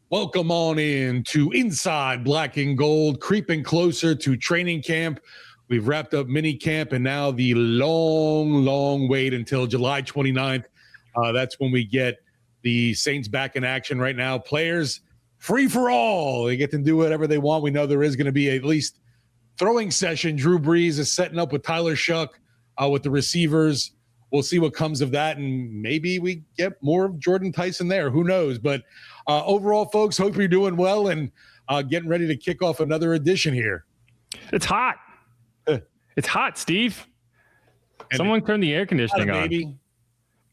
Welcome on in to Inside Black and Gold, creeping closer to training camp. We've wrapped up mini camp, and now the long wait until July 29th. That's when we get the Saints back in action right now. Players free for all. They get to do whatever they want. We know there is going to be at least throwing session. Drew Brees is setting up with Tyler Shuck with the receivers. We'll see what comes of that, and maybe we get more of Jordan Tyson there. Who knows? But overall, folks, hope you're doing well and getting ready to kick off another edition here. It's hot. It's hot, Steve. Someone turn the air conditioning on. Baby.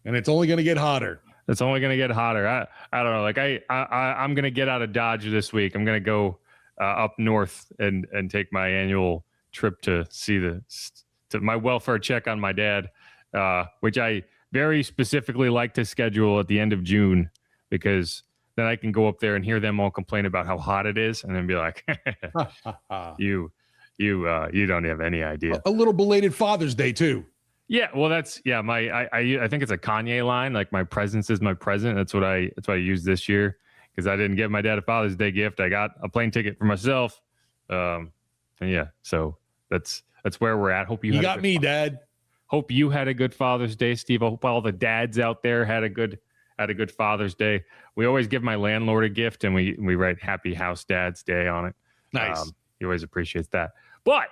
And it's only going to get hotter. It's only going to get hotter. I don't know. Like I'm going to get out of Dodge this week. I'm going to go up north and take my annual trip to see to my welfare check on my dad, which I very specifically like to schedule at the end of June, because then I can go up there and hear them all complain about how hot it is, and then be like, you don't have any idea. A little belated Father's Day too. Yeah, well, I think it's a Kanye line. Like, my presence is my present. That's what I used this year, because I didn't give my dad a Father's Day gift. I got a plane ticket for myself. And yeah, so that's where we're at. Hope you got me, Dad. Hope you had a good Father's Day, Steve. I hope all the dads out there had a good Father's Day. We always give my landlord a gift, and we write Happy House Dad's Day on it. Nice. He always appreciates that. But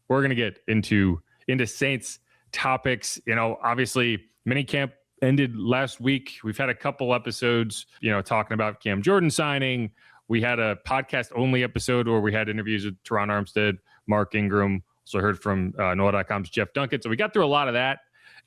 we're gonna get into Saints topics. Obviously, minicamp ended last week. We've had a couple episodes, talking about Cam Jordan signing. We had a podcast only episode where we had interviews with Teron Armstead, Mark Ingram. Also heard from NOAA.com's Jeff Duncan. So we got through a lot of that.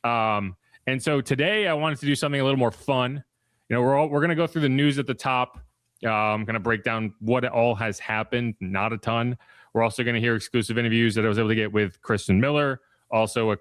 And so today I wanted to do something a little more fun. We're going to go through the news at the top. I'm going to break down what all has happened. Not a ton. We're also going to hear exclusive interviews that I was able to get with Christen Miller. Also a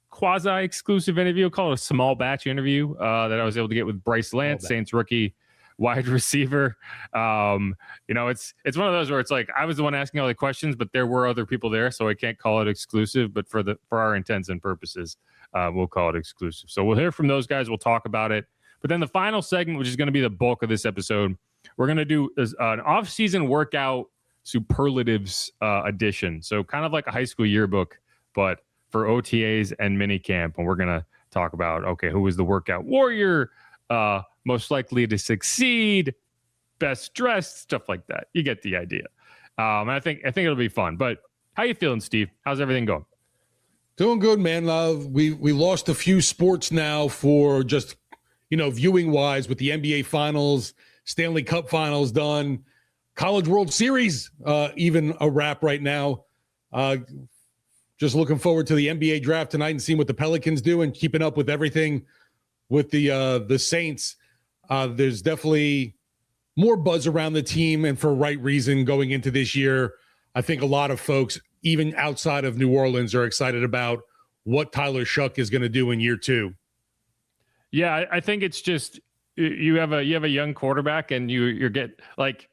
quasi-exclusive interview, called a small batch interview that I was able to get with Bryce Lance, Saints rookie wide receiver. It's one of those where it's like, I was the one asking all the questions, but there were other people there, so I can't call it exclusive. But for our intents and purposes, we'll call it exclusive. So we'll hear from those guys. We'll talk about it. But then the final segment, which is going to be the bulk of this episode, we're going to do an off-season workout superlatives edition. So kind of like a high school yearbook, but for OTAs and minicamp. And we're going to talk about, okay, who was the workout warrior, most likely to succeed, best dressed, stuff like that. You get the idea. And I think it'll be fun. But how you feeling, Steve? How's everything going? Doing good, man. We lost a few sports now for just, viewing wise, with the NBA Finals, Stanley Cup Finals done, College World Series, even a wrap right now. Just looking forward to the NBA draft tonight and seeing what the Pelicans do, and keeping up with everything with the Saints. There's definitely more buzz around the team, and for right reason going into this year. I think a lot of folks, even outside of New Orleans, are excited about what Tyler Shuck is going to do in year two. Yeah, I think it's just you have a young quarterback, and you get like,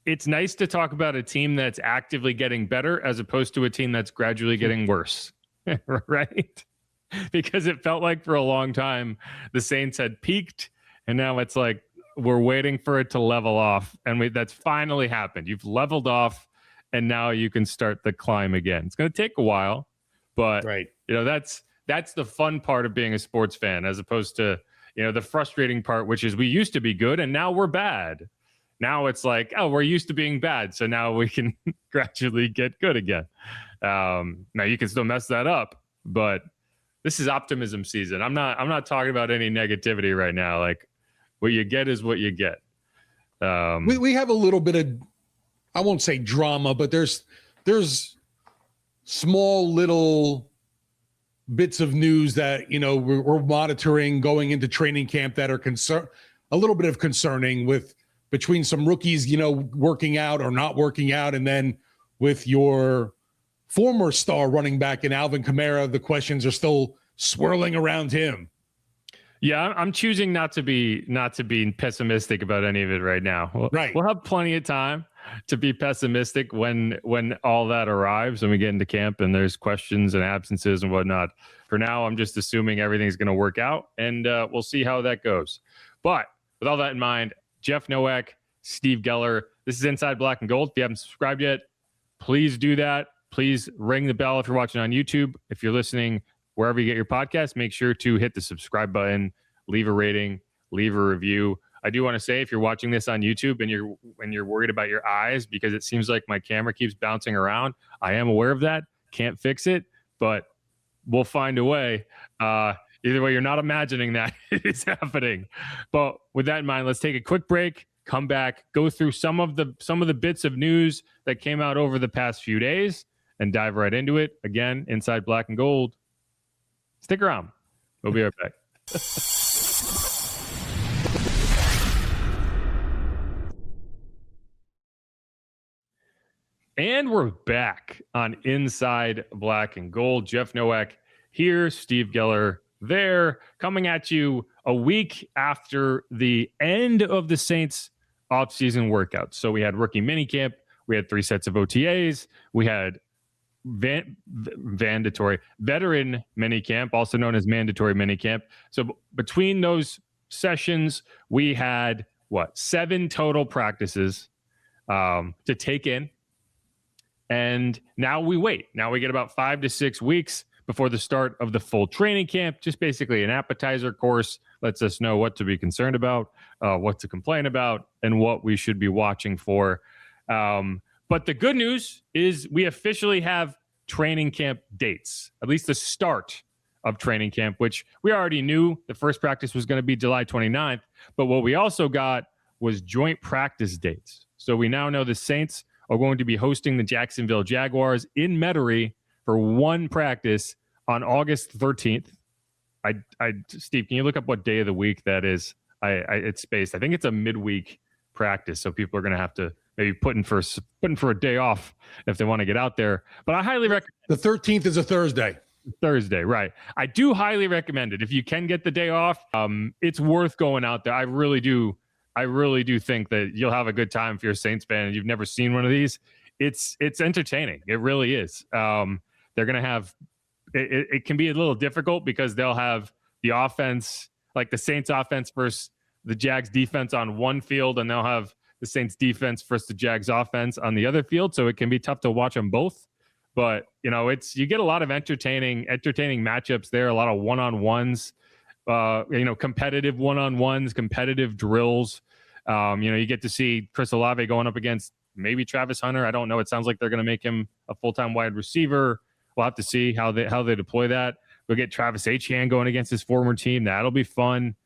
it's nice to talk about a team that's actively getting better as opposed to a team that's gradually getting worse, right? Because it felt like for a long time the Saints had peaked, and now it's like we're waiting for it to level off, and that's finally happened. You've leveled off, and now you can start the climb again. It's going to take a while, but right. That's the fun part of being a sports fan, as opposed to the frustrating part, which is we used to be good and now we're bad. Now it's like, oh, we're used to being bad, so now we can gradually get good again. Now you can still mess that up, but this is optimism season. I'm not talking about any negativity right now. Like, what you get is what you get. We have a little bit of, I won't say drama, but there's small little bits of news that we're monitoring going into training camp that are a little bit of concerning, with between some rookies, working out or not working out, and then with your former star running back in Alvin Kamara, the questions are still swirling around him. Yeah, I'm choosing not to be pessimistic about any of it right now. Right. We'll have plenty of time to be pessimistic when all that arrives and we get into camp and there's questions and absences and whatnot. For now, I'm just assuming everything's going to work out, and we'll see how that goes. But with all that in mind, Jeff Nowak, Steve Geller. This is Inside Black and Gold. If you haven't subscribed yet, please do that. Please ring the bell if you're watching on YouTube. If you're listening wherever you get your podcast, make sure to hit the subscribe button, leave a rating, leave a review. I do want to say, if you're watching this on YouTube and you're worried about your eyes because it seems like my camera keeps bouncing around, I am aware of that. Can't fix it, but we'll find a way. Either way, you're not imagining that it is happening. But with that in mind, let's take a quick break, come back, go through some of the bits of news that came out over the past few days, and dive right into it. Again, Inside Black and Gold. Stick around. We'll be right back. And we're back on Inside Black and Gold. Jeff Nowak here, Steve Geller there, coming at you a week after the end of the Saints offseason workouts. So we had rookie minicamp, we had 3 sets of OTAs, we had veteran minicamp, also known as mandatory minicamp. So between those sessions, we had 7 total practices to take in. And now we wait. Now we get about 5 to 6 weeks before the start of the full training camp. Just basically an appetizer course, lets us know what to be concerned about, what to complain about, and what we should be watching for. But the good news is we officially have training camp dates, at least the start of training camp, which we already knew the first practice was going to be July 29th. But what we also got was joint practice dates. So we now know the Saints are going to be hosting the Jacksonville Jaguars in Metairie for one practice on August 13th. Steve, can you look up what day of the week that is? It's spaced. I think it's a midweek practice, so people are going to have to maybe putting for a day off if they want to get out there. But I highly recommend. The 13th is a Thursday. Thursday, right? I do highly recommend it if you can get the day off. It's worth going out there. I really do think that you'll have a good time if you're a Saints fan and you've never seen one of these. It's entertaining. It really is. They're going to have it can be a little difficult because they'll have the offense, like the Saints offense versus the Jags defense on one field, and they'll have the Saints defense versus the Jags offense on the other field. So it can be tough to watch them both. But, you get a lot of entertaining matchups there, a lot of one-on-ones, competitive one-on-ones, competitive drills. You get to see Chris Olave going up against maybe Travis Hunter. I don't know. It sounds like they're going to make him a full-time wide receiver. We'll have to see how they deploy that. We'll get Travis Etienne going against his former team. That'll be fun.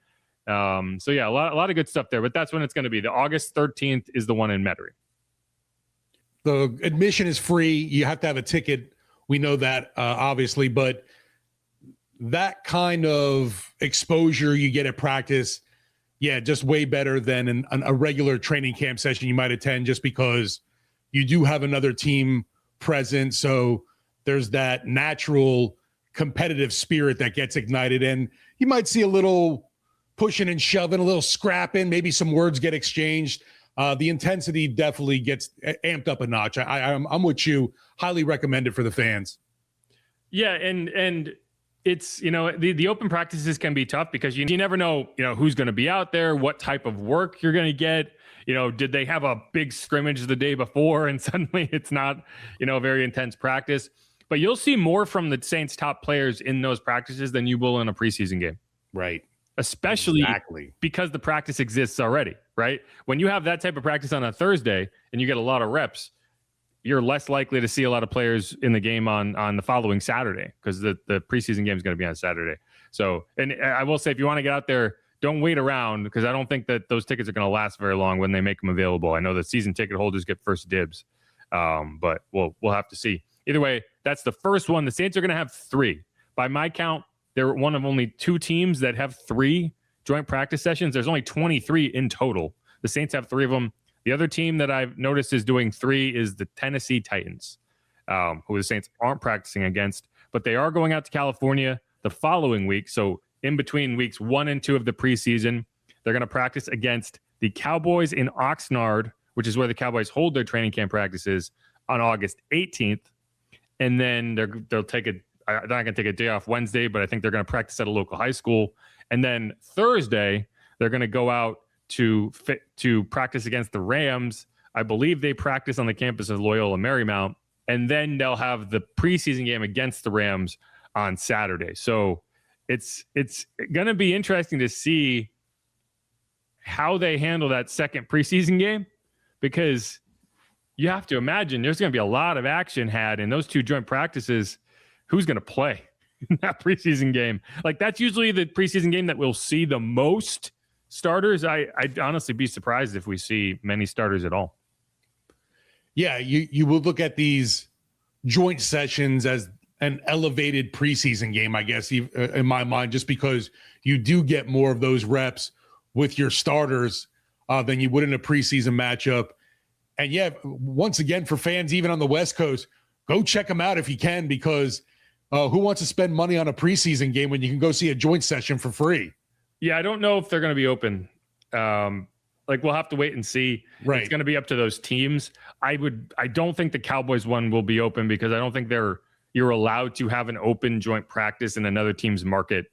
A lot of good stuff there. But that's when it's going to be. The August 13th is the one in Metairie. The admission is free. You have to have a ticket. We know that, obviously. But that kind of exposure you get at practice, just way better than a regular training camp session you might attend, just because you do have another team present. So there's that natural competitive spirit that gets ignited. And you might see a little pushing and shoving, a little scrapping, maybe some words get exchanged. The intensity definitely gets amped up a notch. I'm with you. Highly recommended for the fans. Yeah, and it's, the open practices can be tough because you never know, who's going to be out there, what type of work you're going to get. Did they have a big scrimmage the day before and suddenly it's not, a very intense practice? But you'll see more from the Saints' top players in those practices than you will in a preseason game. Right. Especially because the practice exists already, right? When you have that type of practice on a Thursday and you get a lot of reps, you're less likely to see a lot of players in the game on the following Saturday because the preseason game is going to be on Saturday. So, and I will say, if you want to get out there, don't wait around because I don't think that those tickets are going to last very long when they make them available. I know that season ticket holders get first dibs, but we'll have to see. Either way, that's the first one. The Saints are going to have 3. By my count, they're one of only 2 teams that have 3 joint practice sessions. There's only 23 in total. The Saints have 3 of them. The other team that I've noticed is doing 3 is the Tennessee Titans, who the Saints aren't practicing against, but they are going out to California the following week. So in between weeks 1 and 2 of the preseason, they're going to practice against the Cowboys in Oxnard, which is where the Cowboys hold their training camp practices, on August 18th. And then they'll take they're not going to take a day off Wednesday, but I think they're going to practice at a local high school. And then Thursday, they're going to go out to practice against the Rams. I believe they practice on the campus of Loyola Marymount, and then they'll have the preseason game against the Rams on Saturday. So it's going to be interesting to see how they handle that second preseason game, because you have to imagine there's going to be a lot of action had in those two joint practices. Who's going to play in that preseason game? Like, that's usually the preseason game that we'll see the most starters. I'd honestly be surprised if we see many starters at all. Yeah, you will look at these joint sessions as an elevated preseason game, I guess, in my mind, just because you do get more of those reps with your starters than you would in a preseason matchup. And yeah, once again, for fans, even on the West Coast, go check them out if you can, because who wants to spend money on a preseason game when you can go see a joint session for free? Yeah, I don't know if they're going to be open. We'll have to wait and see. Right. It's going to be up to those teams. I don't think the Cowboys one will be open, because I don't think you're allowed to have an open joint practice in another team's market.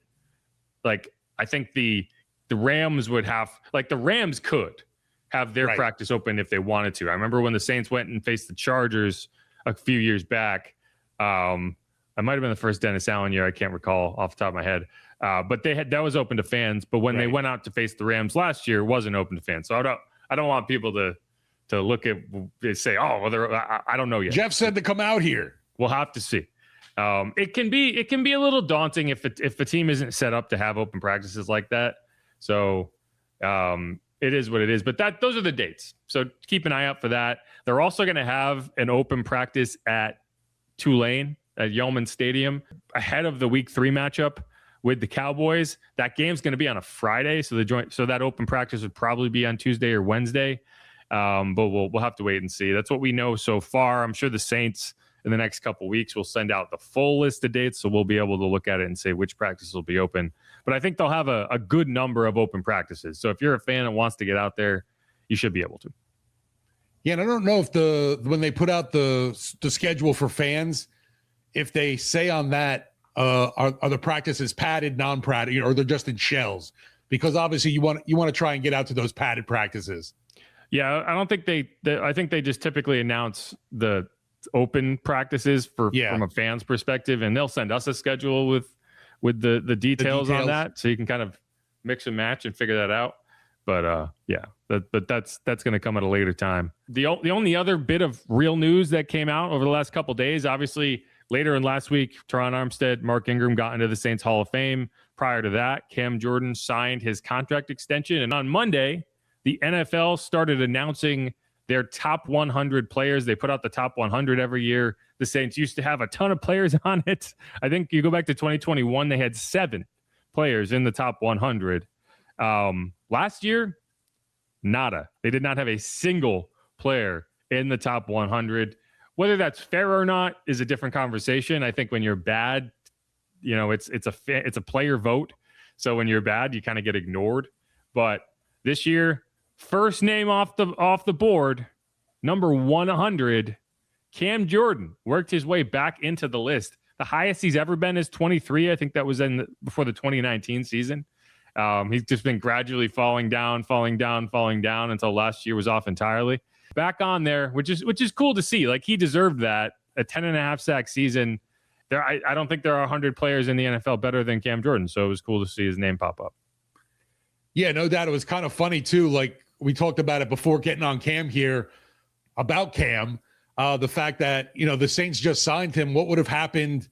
Like, I think the Rams would have, like, the Rams could have their practice open if they wanted to. I remember when the Saints went and faced the Chargers a few years back. I might have been the first Dennis Allen year. I can't recall off the top of my head. But that was open to fans. But when they went out to face the Rams last year, it wasn't open to fans. So I don't want people to look at, say, oh, well, I don't know yet. Jeff said to come out here. We'll have to see. It can be a little daunting if the team isn't set up to have open practices like that. So it is what it is. But those are the dates. So keep an eye out for that. They're also going to have an open practice at Tulane at Yeoman Stadium ahead of the Week 3 matchup with the Cowboys. That game's going to be on a Friday, so that open practice would probably be on Tuesday or Wednesday. But we'll have to wait and see. That's what we know so far. I'm sure the Saints in the next couple of weeks will send out the full list of dates, so we'll be able to look at it and say which practices will be open. But I think they'll have a good number of open practices. So if you're a fan that wants to get out there, you should be able to. Yeah, and I don't know if when they put out the schedule for fans, if they say on that, are the practices padded, non-padded, or they're just in shells? Because obviously you want to try and get out to those padded practices. Yeah, I don't think I think they just typically announce the open practices from a fan's perspective, and they'll send us a schedule with the details on that, so you can kind of mix and match and figure that out. But that's going to come at a later time. The only other bit of real news that came out over the last couple of days, obviously later in last week, Teron Armstead, Mark Ingram got into the Saints Hall of Fame. Prior to that, Cam Jordan signed his contract extension, and on Monday, the NFL started announcing their top 100 players. They put out the top 100 every year. The Saints used to have a ton of players on it. I think you go back to 2021, they had 7 players in the top 100. Last year, nada. They did not have a single player in the top 100. Whether that's fair or not is a different conversation. I think when you're bad, it's a player vote. So when you're bad, you kind of get ignored. But this year, first name off the board, number 100, Cam Jordan worked his way back into the list. The highest he's ever been is 23. I think that was before the 2019 season. He's just been gradually falling down until last year was off entirely. Back on there, which is cool to see. Like, he deserved that. A 10.5 sack season. I don't think there are 100 players in the NFL better than Cam Jordan. So it was cool to see his name pop up. Yeah, no doubt. It was kind of funny too. Like, we talked about it before getting on Cam here, about Cam, the fact that, the Saints just signed him. What would have happened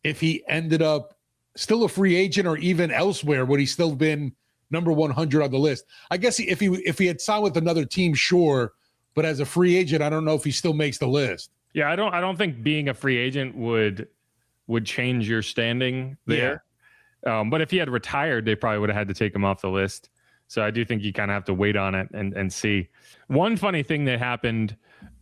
if he ended up still a free agent, or even elsewhere? Would he still been number 100 on the list? I guess if he had signed with another team, sure. But as a free agent, I don't know if he still makes the list. Yeah, I don't think being a free agent would change your standing there. Yeah. But if he had retired, they probably would have had to take him off the list. So I do think you kind of have to wait on it and see. One funny thing that happened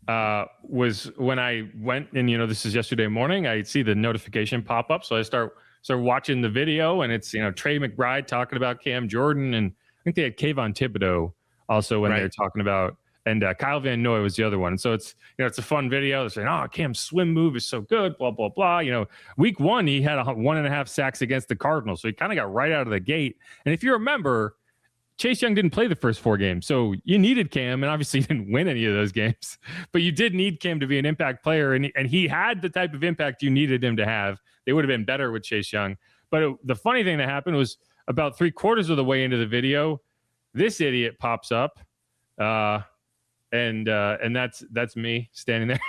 was when I went, and this is yesterday morning, I see the notification pop up. So I start watching the video, and it's Trey McBride talking about Cam Jordan, and I think they had Kayvon Thibodeau also when they were talking about. And Kyle Van Noy was the other one. And so it's a fun video. They're saying, oh, Cam's swim move is so good, blah, blah, blah. Week 1, he had 1.5 sacks against the Cardinals. So he kind of got right out of the gate. And if you remember, Chase Young didn't play the first 4 games, so you needed Cam, and obviously you didn't win any of those games, but you did need Cam to be an impact player, and he had the type of impact you needed him to have. They would have been better with Chase Young. But the funny thing that happened was about 3/4 of the way into the video, this idiot pops up, and that's me standing there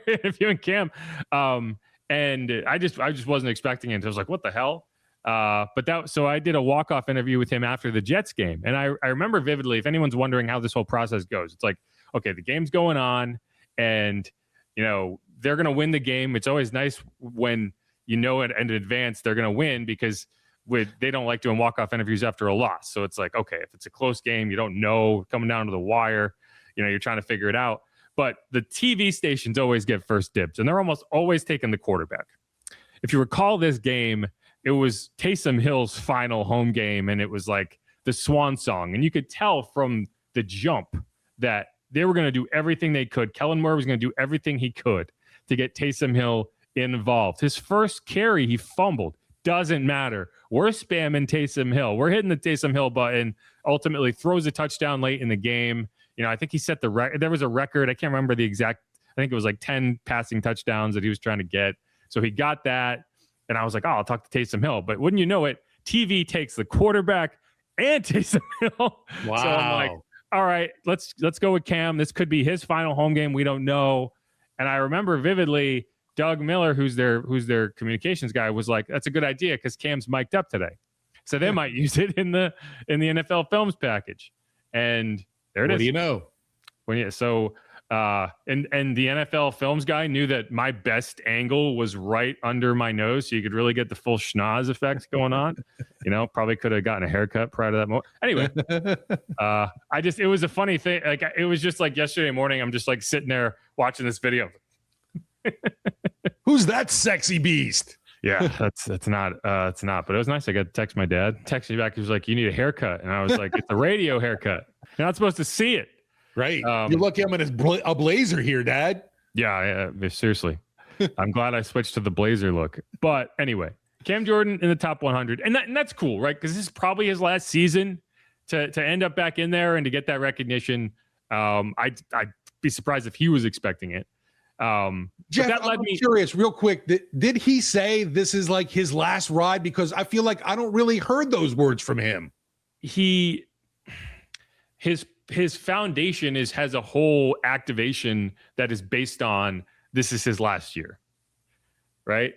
interviewing Cam, and I just wasn't expecting it. I was like, what the hell? So I did a walk-off interview with him after the Jets game. And I remember vividly, if anyone's wondering how this whole process goes, it's like, okay, the game's going on and, they're going to win the game. It's always nice when in advance they're going to win because they don't like doing walk-off interviews after a loss. So it's like, okay, if it's a close game, you don't know, coming down to the wire, you're trying to figure it out. But the TV stations always get first dibs, and they're almost always taking the quarterback. If you recall this game, it was Taysom Hill's final home game, and it was like the swan song. And you could tell from the jump that they were going to do everything they could. Kellen Moore was going to do everything he could to get Taysom Hill involved. His first carry, he fumbled. Doesn't matter. We're spamming Taysom Hill. We're hitting the Taysom Hill button. Ultimately throws a touchdown late in the game. I think he set the record. There was a record. I can't remember the exact. I think it was like 10 passing touchdowns that he was trying to get. So he got that. And I was like, I'll talk to Taysom Hill. But wouldn't you know it, TV takes the quarterback and Taysom Hill. Wow. So I'm like, all right, let's go with Cam. This could be his final home game. We don't know. And I remember vividly, Doug Miller, who's their communications guy, was like, that's a good idea because Cam's mic'd up today. So they might use it in the NFL Films package. And there it is. What do you know? And the NFL Films guy knew that my best angle was right under my nose, so you could really get the full schnoz effect going on. Probably could have gotten a haircut prior to that moment. Anyway, it was a funny thing. Like, it was just like yesterday morning, I'm just like sitting there watching this video. Who's that sexy beast? Yeah, it's not. But it was nice. I got to text my dad. Texted me back. He was like, "You need a haircut," and I was like, "It's a radio haircut. You're not supposed to see it." Right. You're lucky I'm in a blazer here, Dad. Yeah, seriously. I'm glad I switched to the blazer look. But anyway, Cam Jordan in the top 100, and that's cool, right? Because this is probably his last season to end up back in there and to get that recognition. I'd be surprised if he was expecting it. Jeff, I'm curious, real quick. Did he say this is like his last ride? Because I feel like I don't really heard those words from him. His foundation has a whole activation that is based on this is his last year, right?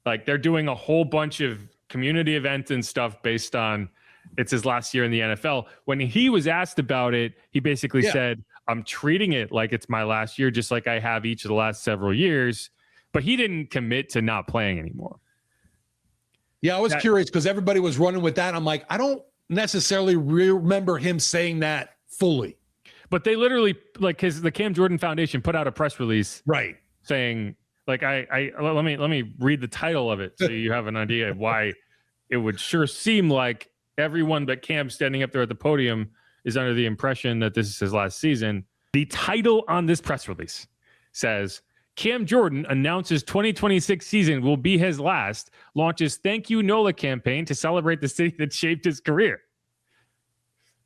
Like they're doing a whole bunch of community events and stuff based on it's his last year in the NFL. When he was asked about it, he basically said, I'm treating it like it's my last year, just like I have each of the last several years, but he didn't commit to not playing anymore. Yeah, I was curious because everybody was running with that. I'm like, I don't necessarily remember him saying that fully. But they literally, like, the Cam Jordan Foundation put out a press release, right, saying, like, let me read the title of it so you have an idea of why it would sure seem like everyone but Cam standing up there at the podium is under the impression that this is his last season. The title on this press release says, Cam Jordan announces 2026 season will be his last, launches Thank You NOLA campaign to celebrate the city that shaped his career.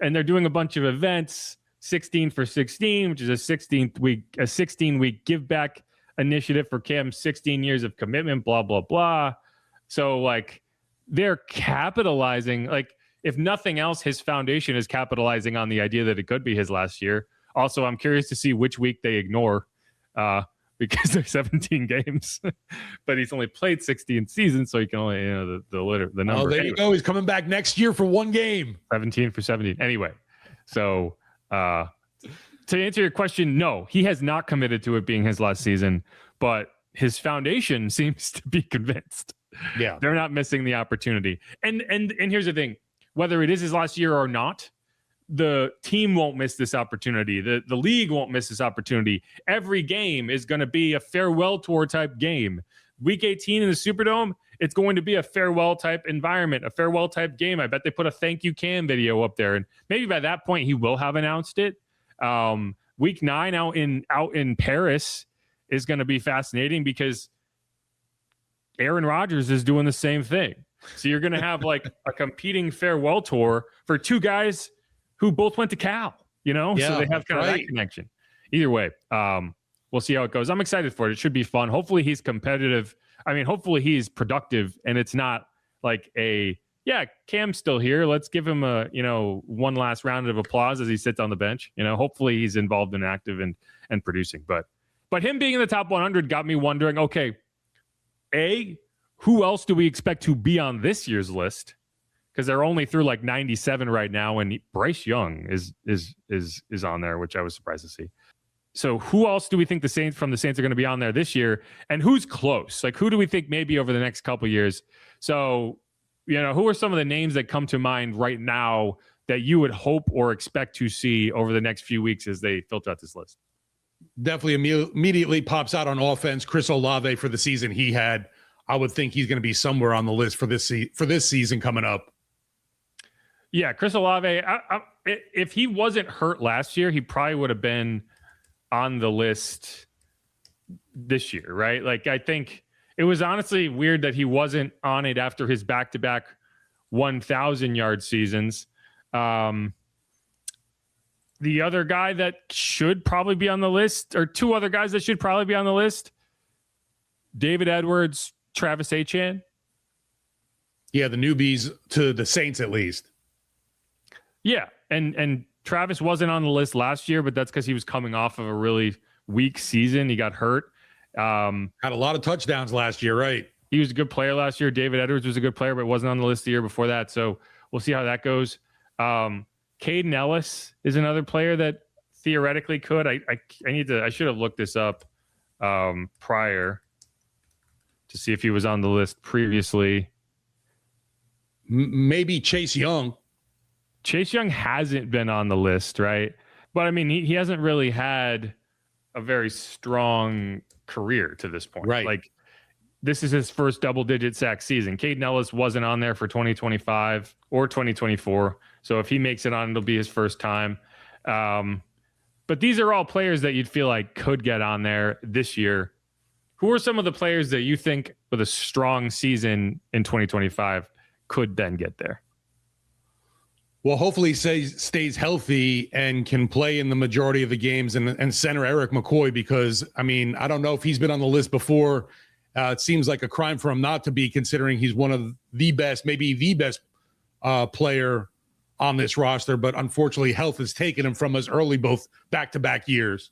And they're doing a bunch of events, 16 for 16, which is a 16-week give back initiative for Cam's 16 years of commitment, blah, blah, blah. So like they're capitalizing, like if nothing else, his foundation is capitalizing on the idea that it could be his last year. Also, I'm curious to see which week they ignore because there's 17 games, but he's only played 16 seasons, so he can only, the number. Oh, there you go. He's coming back next year for one game. 17 for 17. Anyway, so to answer your question, no, he has not committed to it being his last season, but his foundation seems to be convinced. Yeah, they're not missing the opportunity. And here's the thing: whether it is his last year or not, the team won't miss this opportunity. The league won't miss this opportunity. Every game is going to be a farewell tour type game. Week 18 in the Superdome, it's going to be a farewell type environment, a farewell type game. I bet they put a thank you Cam video up there, and maybe by that point he will have announced it. Week 9 out in Paris is going to be fascinating because Aaron Rodgers is doing the same thing. So you're going to have like a competing farewell tour for two guys who both went to Cal, so they have kind of that connection. Either way, we'll see how it goes. I'm excited for it. It should be fun. Hopefully he's competitive. I mean, hopefully he's productive and it's not like Cam's still here. Let's give him a, one last round of applause as he sits on the bench. Hopefully he's involved and active and producing. But him being in the top 100 got me wondering, okay, who else do we expect to be on this year's list? Because they're only through like 97 right now, and Bryce Young is on there, which I was surprised to see. So who else do we think the Saints are going to be on there this year? And who's close? Like, who do we think maybe over the next couple of years? So, who are some of the names that come to mind right now that you would hope or expect to see over the next few weeks as they filter out this list? Definitely immediately pops out on offense. Chris Olave for the season he had. I would think he's going to be somewhere on the list for this season coming up. Yeah, Chris Olave, if he wasn't hurt last year, he probably would have been on the list this year, right? Like, I think it was honestly weird that he wasn't on it after his back-to-back 1,000-yard seasons. The other guy that should probably be on the list, or two other guys that should probably be on the list, David Edwards, Travis Etienne. Yeah, the newbies to the Saints at least. Yeah, and Travis wasn't on the list last year, but that's because he was coming off of a really weak season. He got hurt. Had a lot of touchdowns last year, right? He was a good player last year. David Edwards was a good player, but wasn't on the list the year before that. So we'll see how that goes. Caden Ellis is another player that theoretically could. I should have looked this up prior to see if he was on the list previously. Maybe Chase Young. Chase Young hasn't been on the list, right? But I mean, he hasn't really had a very strong career to this point. Right. Like, this is his first double-digit sack season. Caden Ellis wasn't on there for 2025 or 2024. So if he makes it on, it'll be his first time. But these are all players that you'd feel like could get on there this year. Who are some of the players that you think with a strong season in 2025 could then get there? Well, hopefully he stays healthy and can play in the majority of the games and center Eric McCoy, because, I mean, I don't know if he's been on the list before. It seems like a crime for him not to be, considering he's one of the best, maybe the best player on this roster. But unfortunately, health has taken him from us early, both back-to-back years.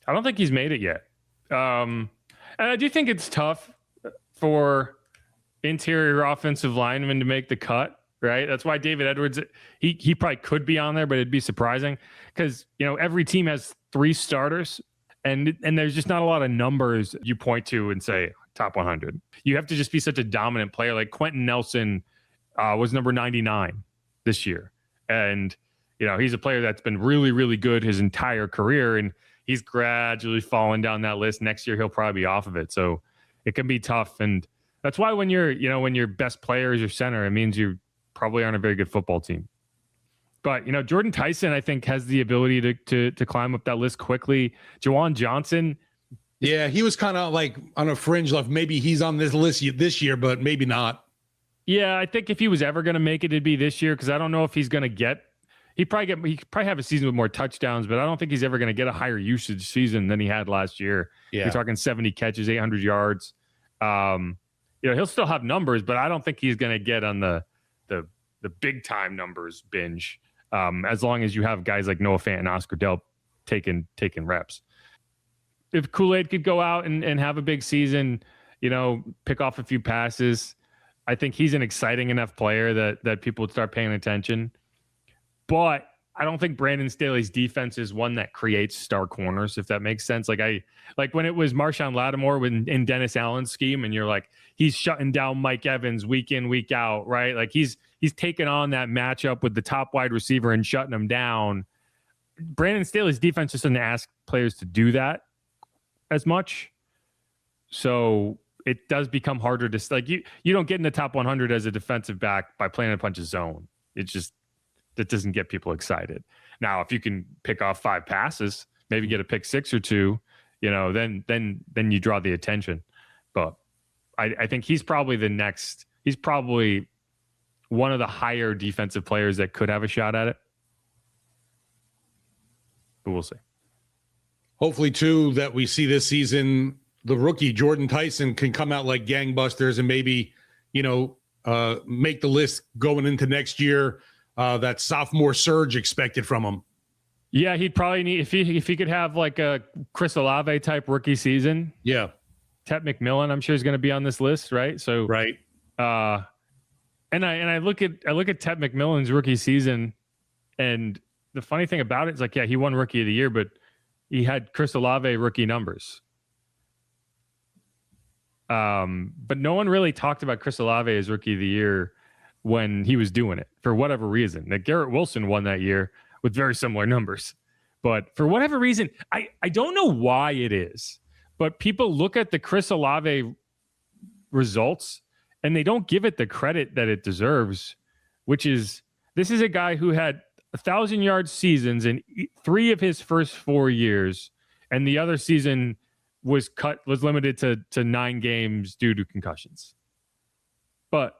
I don't think he's made it yet. And I do think it's tough for interior offensive linemen to make the cut. Right. That's why David Edwards, he probably could be on there, but it'd be surprising because, every team has 3 starters and there's just not a lot of numbers you point to and say top 100. You have to just be such a dominant player. Like Quentin Nelson was number 99 this year. And, he's a player that's been really, really good his entire career. And he's gradually fallen down that list. Next year, he'll probably be off of it. So it can be tough. And that's why when when your best player is your center, it means you probably aren't a very good football team. But, Jordan Tyson, I think, has the ability to climb up that list quickly. Juwan Johnson. Yeah, he was kind of like on a fringe left. Maybe he's on this list this year, but maybe not. Yeah, I think if he was ever going to make it, it'd be this year, because I don't know if he's going to get – he probably have a season with more touchdowns, but I don't think he's ever going to get a higher usage season than he had last year. Yeah. You're talking 70 catches, 800 yards. He'll still have numbers, but I don't think he's going to get on the big time numbers binge, as long as you have guys like Noah Fant and Oscar Delp taking reps. If Kool-Aid could go out and have a big season, pick off a few passes, I think he's an exciting enough player that people would start paying attention. But I don't think Brandon Staley's defense is one that creates star corners, if that makes sense. Like when it was Marshawn Lattimore in Dennis Allen's scheme, and you're like, he's shutting down Mike Evans week in, week out, right? Like he's taken on that matchup with the top wide receiver and shutting him down. Brandon Staley's defense just doesn't ask players to do that as much. So it does become harder to, like, you don't get in the top 100 as a defensive back by playing a bunch of zone. That doesn't get people excited. Now, if you can pick off 5 passes, maybe get a pick 6 or 2, then you draw the attention. But I think he's probably he's probably one of the higher defensive players that could have a shot at it. but we'll see. Hopefully, too, that we see this season, the rookie Jordan Tyson can come out like gangbusters and maybe, make the list going into next year. That sophomore surge expected from him. Yeah, he'd probably need, if he could have like a Chris Olave type rookie season. Yeah. Ted McMillan, I'm sure, is going to be on this list, right? So right. And I look at Ted McMillan's rookie season, and the funny thing about it is like, yeah, he won Rookie of the Year, but he had Chris Olave rookie numbers. But no one really talked about Chris Olave as Rookie of the Year when he was doing it for whatever reason. That Garrett Wilson won that year with very similar numbers, but for whatever reason, I don't know why it is, but people look at the Chris Olave results and they don't give it the credit that it deserves, which is, this is a guy who had 1,000-yard seasons in 3 of his first 4 years, and the other season was limited to 9 games due to concussions. But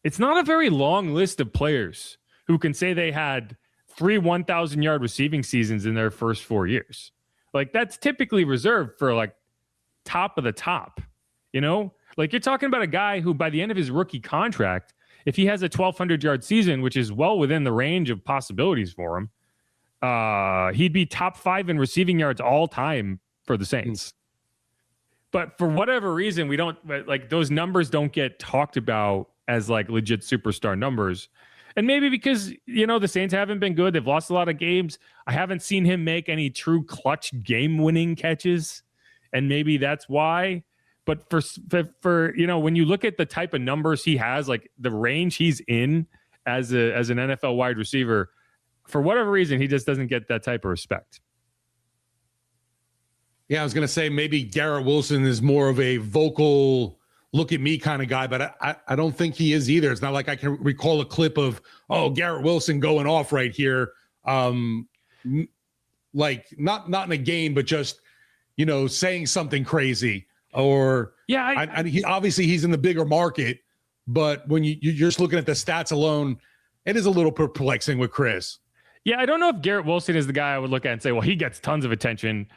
it's not a very long list of players who can say they had 3 1,000-yard receiving seasons in their first 4 years. Like, that's typically reserved for like top of the top, Like, you're talking about a guy who by the end of his rookie contract, if he has a 1,200-yard season, which is well within the range of possibilities for him, he'd be top 5 in receiving yards all time for the Saints. But for whatever reason, we don't, like, those numbers don't get talked about as like legit superstar numbers. And maybe because, the Saints haven't been good. They've lost a lot of games. I haven't seen him make any true clutch game-winning catches. And maybe that's why. But for when you look at the type of numbers he has, like the range he's in as an NFL wide receiver, for whatever reason, he just doesn't get that type of respect. Yeah, I was going to say maybe Garrett Wilson is more of a vocal, look at me kind of guy, but I don't think he is either. It's not like I can recall a clip of, Garrett Wilson going off right here. Like not in a game, but just, saying something crazy. Or yeah, he obviously he's in the bigger market, but when you're just looking at the stats alone, it is a little perplexing with Chris. Yeah, I don't know if Garrett Wilson is the guy I would look at and say, well, he gets tons of attention.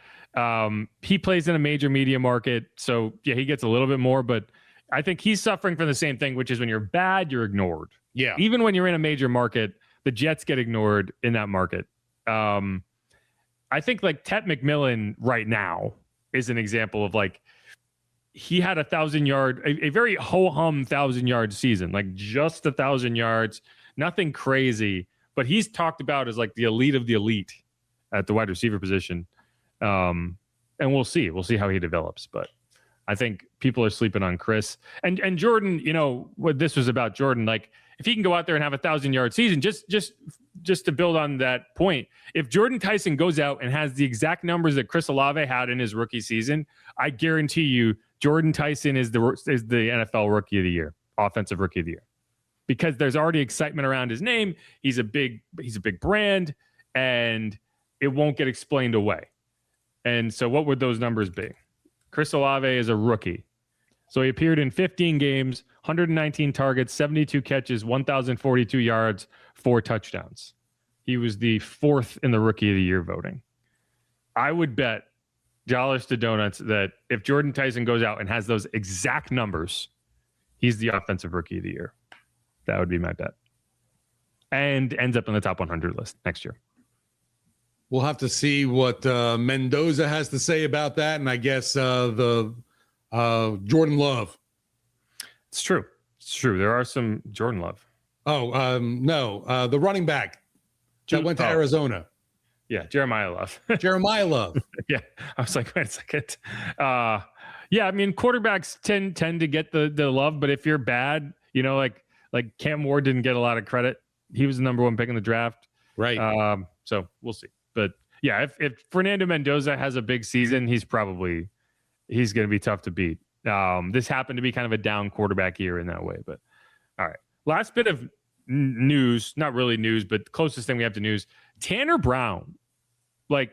He plays in a major media market, so yeah, he gets a little bit more, but I think he's suffering from the same thing, which is when you're bad, you're ignored. Yeah. Even when you're in a major market, the Jets get ignored in that market. I think like Ted McMillan right now is an example of like, he had a very ho-hum 1,000-yard season, like just 1,000 yards, nothing crazy, but he's talked about as like the elite of the elite at the wide receiver position. And we'll see how he develops, but I think people are sleeping on Chris and Jordan. What this was about Jordan, like if he can go out there and have 1,000-yard season, just to build on that point, if Jordan Tyson goes out and has the exact numbers that Chris Olave had in his rookie season, I guarantee you Jordan Tyson is the NFL Rookie of the Year, Offensive Rookie of the Year, because there's already excitement around his name. He's a big brand, and it won't get explained away. And so, what would those numbers be? Chris Olave is a rookie, so he appeared in 15 games, 119 targets, 72 catches, 1,042 yards, 4 touchdowns. He was the 4th in the Rookie of the Year voting. I would bet dollars to donuts that if Jordan Tyson goes out and has those exact numbers, he's the Offensive Rookie of the Year. That would be my bet. And ends up on the top 100 list next year. We'll have to see what Mendoza has to say about that. And I guess the Jordan Love. It's true. There are some Jordan Love. No, the running back that went to Arizona. Yeah, Jeremiah Love. Jeremiah Love. Yeah, I was like, wait a second. Yeah, I mean, quarterbacks tend to get the love, but if you're bad, like Cam Ward didn't get a lot of credit. He was the number 1 pick in the draft. Right. So we'll see. But yeah, if Fernando Mendoza has a big season, he's going to be tough to beat. This happened to be kind of a down quarterback year in that way. But all right, last bit of news, not really news, but closest thing we have to news. Tanner Brown, like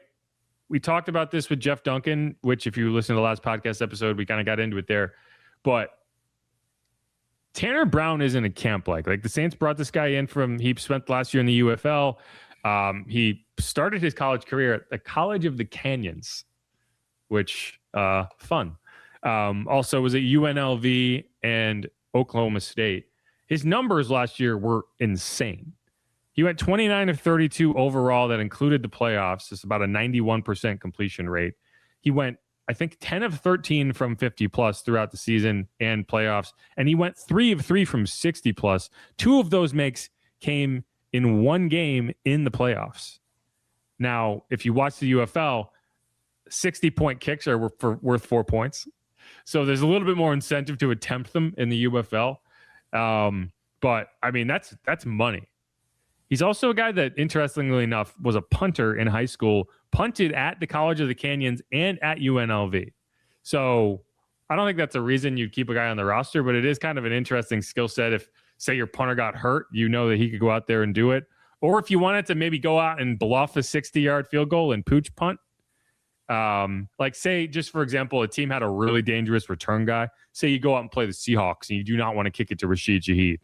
we talked about this with Jeff Duncan, which if you listen to the last podcast episode, we kind of got into it there. But Tanner Brown isn't a camp like the Saints brought this guy in he spent last year in the UFL. He started his college career at the College of the Canyons, which fun. Also was at UNLV and Oklahoma State. His numbers last year were insane. He went 29 of 32 overall. That included the playoffs. It's about a 91% completion rate. He went, I think, 10 of 13 from 50 plus throughout the season and playoffs. And he went 3 of 3 from 60 plus. 2 of those makes came in one game in the playoffs. Now, if you watch the UFL, 60-point kicks are worth 4 points. So there's a little bit more incentive to attempt them in the UFL. But I mean, that's money. He's also a guy that, interestingly enough, was a punter in high school, punted at the College of the Canyons and at UNLV. So I don't think that's a reason you'd keep a guy on the roster, but it is kind of an interesting skill set. If, say, your punter got hurt, you know that he could go out there and do it. Or if you wanted to maybe go out and bluff a 60-yard field goal and pooch punt. Like, say, just for example, a team had a really dangerous return guy. Say you go out and play the Seahawks and you do not want to kick it to Rashid Shaheed.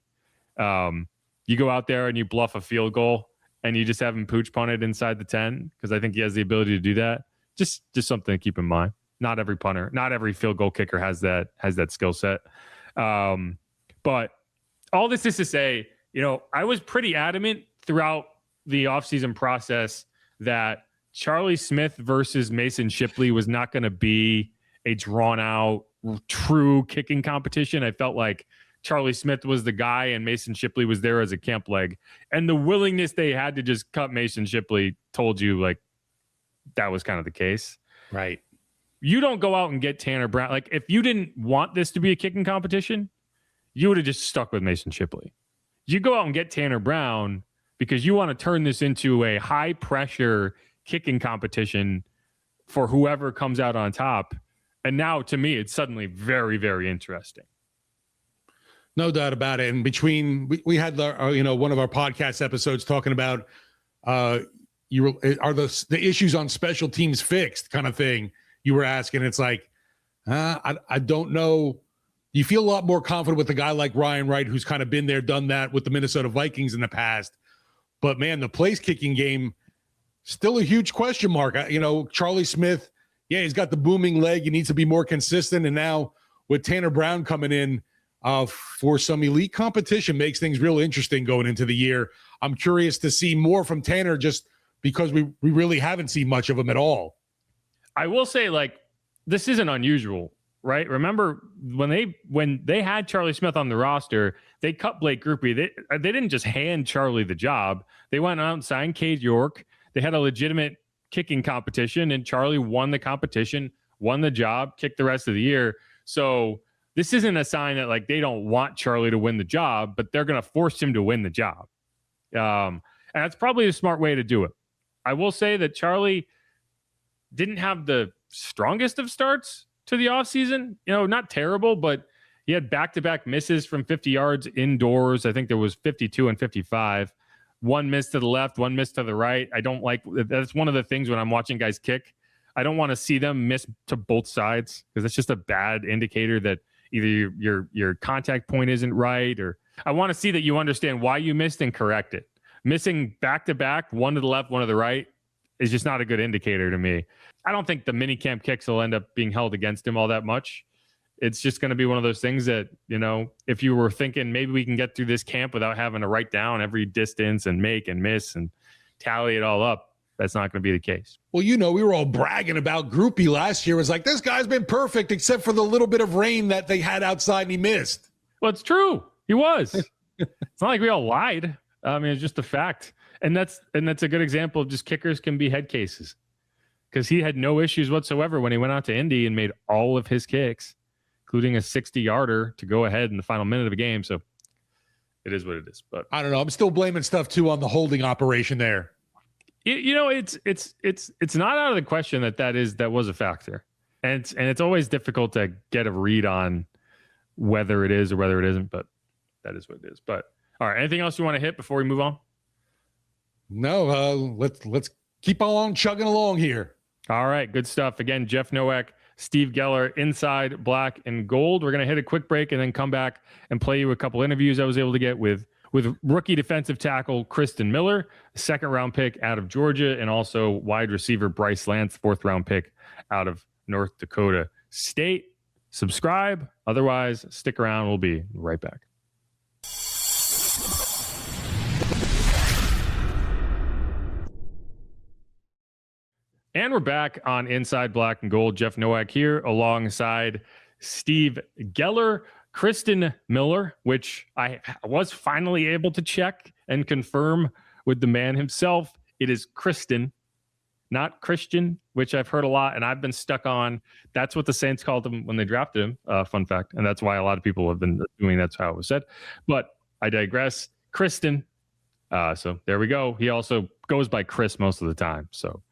You go out there and you bluff a field goal and you just have him pooch punt it inside the 10 because I think he has the ability to do that. Just something to keep in mind. Not every punter, not every field goal kicker has that skill set. But all this is to say, I was pretty adamant throughout the offseason process that Charlie Smith versus Mason Shipley was not going to be a drawn out, true kicking competition. I felt like Charlie Smith was the guy and Mason Shipley was there as a camp leg. And the willingness they had to just cut Mason Shipley told you like that was kind of the case. Right. You don't go out and get Tanner Brown. Like if you didn't want this to be a kicking competition, you would have just stuck with Mason Shipley. You go out and get Tanner Brown because you want to turn this into a high pressure kicking competition for whoever comes out on top. And now to me, it's suddenly very, very interesting. No doubt about it. And between we had one of our podcast episodes talking about are the issues on special teams fixed kind of thing you were asking. It's like I don't know. You feel a lot more confident with a guy like Ryan Wright, who's kind of been there, done that with the Minnesota Vikings in the past. But man, the place kicking game still a huge question mark. Charlie Smith, he's got the booming leg. He needs to be more consistent. And now with Tanner Brown coming in for some elite competition makes things real interesting going into the year. I'm curious to see more from Tanner just because we really haven't seen much of him at all. I will say, like, this isn't unusual, right? Remember when they had Charlie Smith on the roster, they cut Blake Grupe. They didn't just hand Charlie the job. They went out and signed Cade York. They had a legitimate kicking competition, and Charlie won the competition, won the job, kicked the rest of the year. So this isn't a sign that like they don't want Charlie to win the job, but they're going to force him to win the job. And that's probably a smart way to do it. I will say that Charlie didn't have the strongest of starts to the offseason. Not terrible, but he had back-to-back misses from 50 yards indoors. I think there was 52 and 55. One miss to the left, one miss to the right. I don't like that's one of the things when I'm watching guys kick. I don't want to see them miss to both sides because that's just a bad indicator that either your contact point isn't right, or I want to see that you understand why you missed and correct it. Missing back-to-back, one to the left, one to the right, is just not a good indicator to me. I don't think the minicamp kicks will end up being held against him all that much. It's just going to be one of those things that, if you were thinking maybe we can get through this camp without having to write down every distance and make and miss and tally it all up, that's not going to be the case. Well, we were all bragging about Groupie last year. It was like, this guy's been perfect except for the little bit of rain that they had outside and he missed. Well, it's true. He was. It's not like we all lied. I mean, it's just a fact. And that's a good example of just kickers can be head cases, because he had no issues whatsoever when he went out to Indy and made all of his kicks, including a 60-yarder to go ahead in the final minute of a game. So it is what it is. But I don't know. I'm still blaming stuff too on the holding operation there. It's not out of the question that was a factor, and it's always difficult to get a read on whether it is or whether it isn't. But that is what it is. But all right, anything else you want to hit before we move on? No, let's keep on chugging along here. All right, good stuff. Again, Jeff Nowak, Steve Geller, Inside Black and Gold. We're going to hit a quick break and then come back and play you a couple interviews I was able to get with with rookie defensive tackle Christen Miller, second-round pick out of Georgia, and also wide receiver Bryce Lance, fourth-round pick out of North Dakota State. Subscribe. Otherwise, stick around. We'll be right back. And we're back on Inside Black and Gold. Jeff Nowak here alongside Steve Geller, Christen Miller, which I was finally able to check and confirm with the man himself. It is Christen, not Christian, which I've heard a lot, and I've been stuck on. That's what the Saints called him when they drafted him. Fun fact. And that's why a lot of people have been doing that's how it was said. But I digress. Christen. So there we go. He also goes by Chris most of the time. So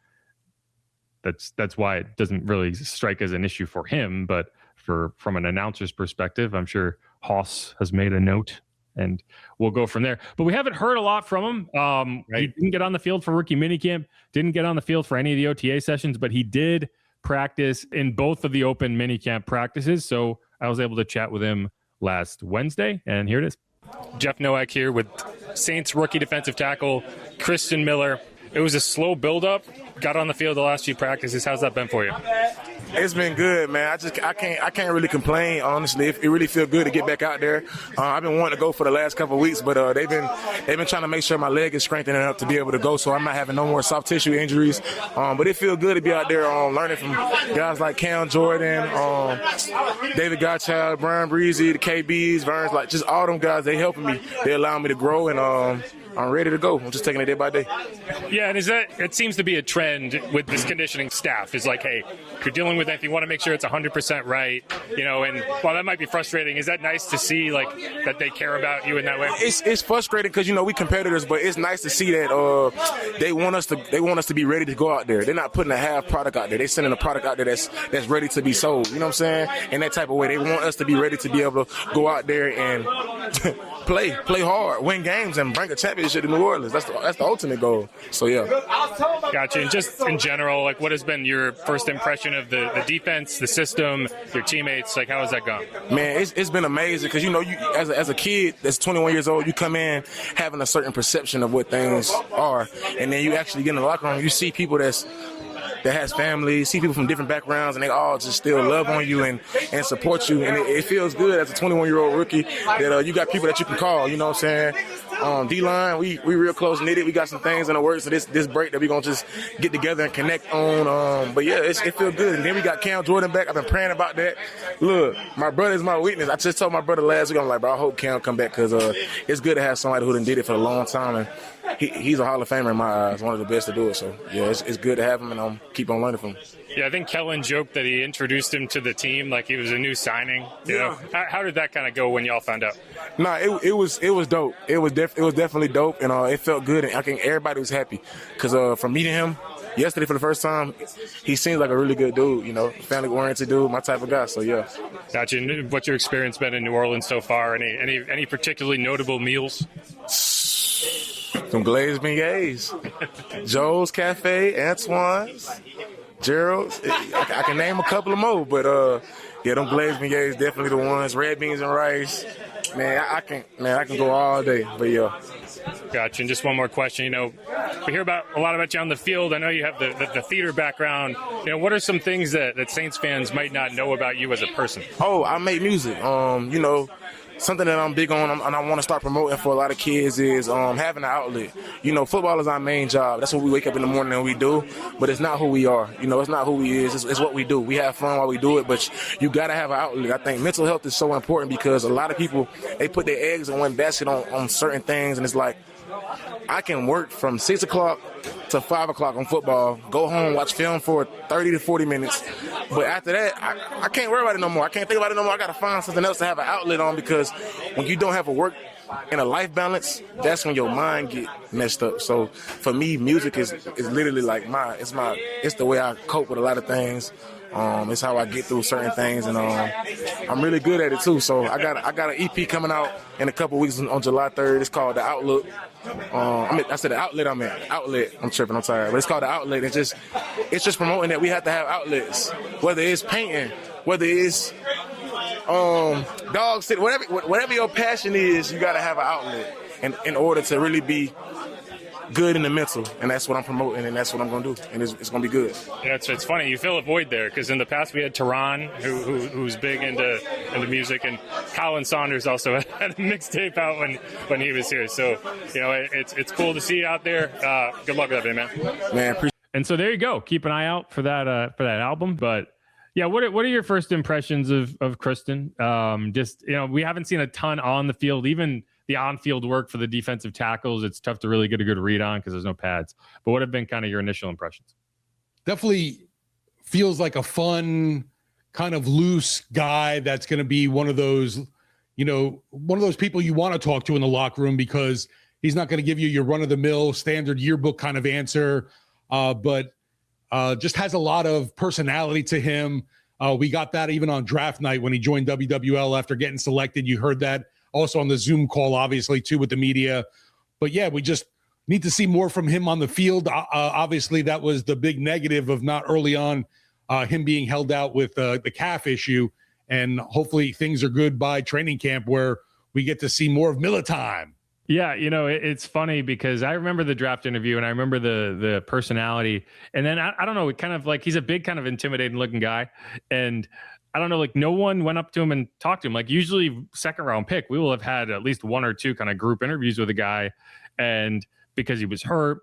that's why it doesn't really strike as an issue for him, but from an announcer's perspective, I'm sure Hoss has made a note, and we'll go from there. But we haven't heard a lot from him. Right. He didn't get on the field for rookie minicamp, didn't get on the field for any of the OTA sessions, but he did practice in both of the open minicamp practices. So I was able to chat with him last Wednesday, and here it is. Jeff Nowak here with Saints rookie defensive tackle Christen Miller. It was a slow build-up. Got on the field the last few practices. How's that been for you? It's been good, man. I can't really complain, honestly. It really feels good to get back out there. I've been wanting to go for the last couple of weeks, but they've been trying to make sure my leg is strengthening up to be able to go, so I'm not having no more soft tissue injuries. But it feels good to be out there learning from guys like Cam Jordan, David Gottschalk, Brian Breezy, the KBs, Verns, like just all them guys. They helping me. They allow me to grow, and I'm ready to go. I'm just taking it day by day. Yeah, and it seems to be a trend with this conditioning staff is like, hey, if you're dealing with anything, you want to make sure it's 100% right, and while that might be frustrating, is that nice to see, like, that they care about you in that way? It's frustrating because, we competitors, but it's nice to see that they want us to be ready to go out there. They're not putting a half product out there. They're sending a product out there that's ready to be sold. You know what I'm saying? In that type of way, they want us to be ready to be able to go out there and play hard, win games, and bring a championship to New Orleans. That's the ultimate goal. So, yeah. Gotcha. And just in general, like, what has been your first impression of the defense, the system, your teammates? Like, how has that gone? Man, it's been amazing because, you as a kid that's 21 years old, you come in having a certain perception of what things are, and then you actually get in the locker room, you see people that has families, see people from different backgrounds, and they all just still love on you and support you. And it feels good as a 21-year-old rookie that you got people that you can call, you know what I'm saying? D-line, we real close knitted. We got some things in the works of this break that we're going to just get together and connect on. But, yeah, it feels good. And then we got Cam Jordan back. I've been praying about that. Look, my brother's my witness. I just told my brother last week, I'm like, bro, I hope Cam come back because it's good to have somebody who done did it for a long time. And he's a Hall of Famer in my eyes, one of the best to do it. So, yeah, it's good to have him, and I'll keep on learning from him. Yeah, I think Kellen joked that he introduced him to the team like he was a new signing. You know, how did that kind of go when y'all found out? Nah, it was dope. It was definitely dope, and it felt good. And I think everybody was happy because from meeting him yesterday for the first time, he seems like a really good dude. Family-oriented dude, my type of guy. So yeah. Gotcha. And what's your experience been in New Orleans so far? Any particularly notable meals? Some glazed beignets, Joe's Cafe, Antoine's, Gerald's. I can name a couple of more, but them glazed beignets definitely the ones. Red beans and rice. Man, I can go all day, but yeah. Gotcha. And just one more question. We hear a lot about you on the field. I know you have the theater background. What are some things that Saints fans might not know about you as a person? Oh, I make music. Something that I'm big on and I want to start promoting for a lot of kids is having an outlet. Football is our main job. That's what we wake up in the morning and we do, but it's not who we are. It's not who we is. It's what we do. We have fun while we do it, but you got to have an outlet. I think mental health is so important because a lot of people, they put their eggs in one basket on certain things, and it's like, I can work from 6 o'clock to 5 o'clock on football, go home, watch film for 30 to 40 minutes. But after that, I can't worry about it no more. I can't think about it no more. I got to find something else to have an outlet on because when you don't have a work and a life balance, that's when your mind get messed up. So for me, music is literally like it's the way I cope with a lot of things. It's how I get through certain things, and I'm really good at it too. So I got an EP coming out in a couple weeks on July 3rd. It's called The Outlook. I said the outlet. Outlet. I'm tripping. I'm tired, but it's called The Outlet. It's just promoting that we have to have outlets, whether it's painting, whether it's dog sit, whatever your passion is, you got to have an outlet. in order to really be good in the mental, and that's what I'm promoting, and that's what I'm going to do, and it's going to be good. Yeah, it's funny. You fill a void there because in the past we had Tehran, who's big into music, and Colin Saunders also had a mixtape out when he was here. So it's cool to see you out there. Good luck with that, man. Man, and so there you go. Keep an eye out for that album. But yeah, what are your first impressions of Christen? Just we haven't seen a ton on the field, even the on-field work for the defensive tackles. It's tough to really get a good read on because there's no pads. But what have been kind of your initial impressions? Definitely feels like a fun, kind of loose guy that's going to be one of those people you want to talk to in the locker room, because he's not going to give you your run-of-the-mill standard yearbook kind of answer, but just has a lot of personality to him. We got that even on draft night when he joined WWL after getting selected. You heard that also on the Zoom call, obviously, too, with the media. But, yeah, we just need to see more from him on the field. Obviously, that was the big negative of not early on him being held out with the calf issue. And hopefully things are good by training camp where we get to see more of Miller time. Yeah, it's funny because I remember the draft interview and I remember the personality. And then, I don't know, it kind of like he's a big kind of intimidating looking guy. And I don't know, like no one went up to him and talked to him. Like usually second round pick, we will have had at least one or two kind of group interviews with a guy. And because he was hurt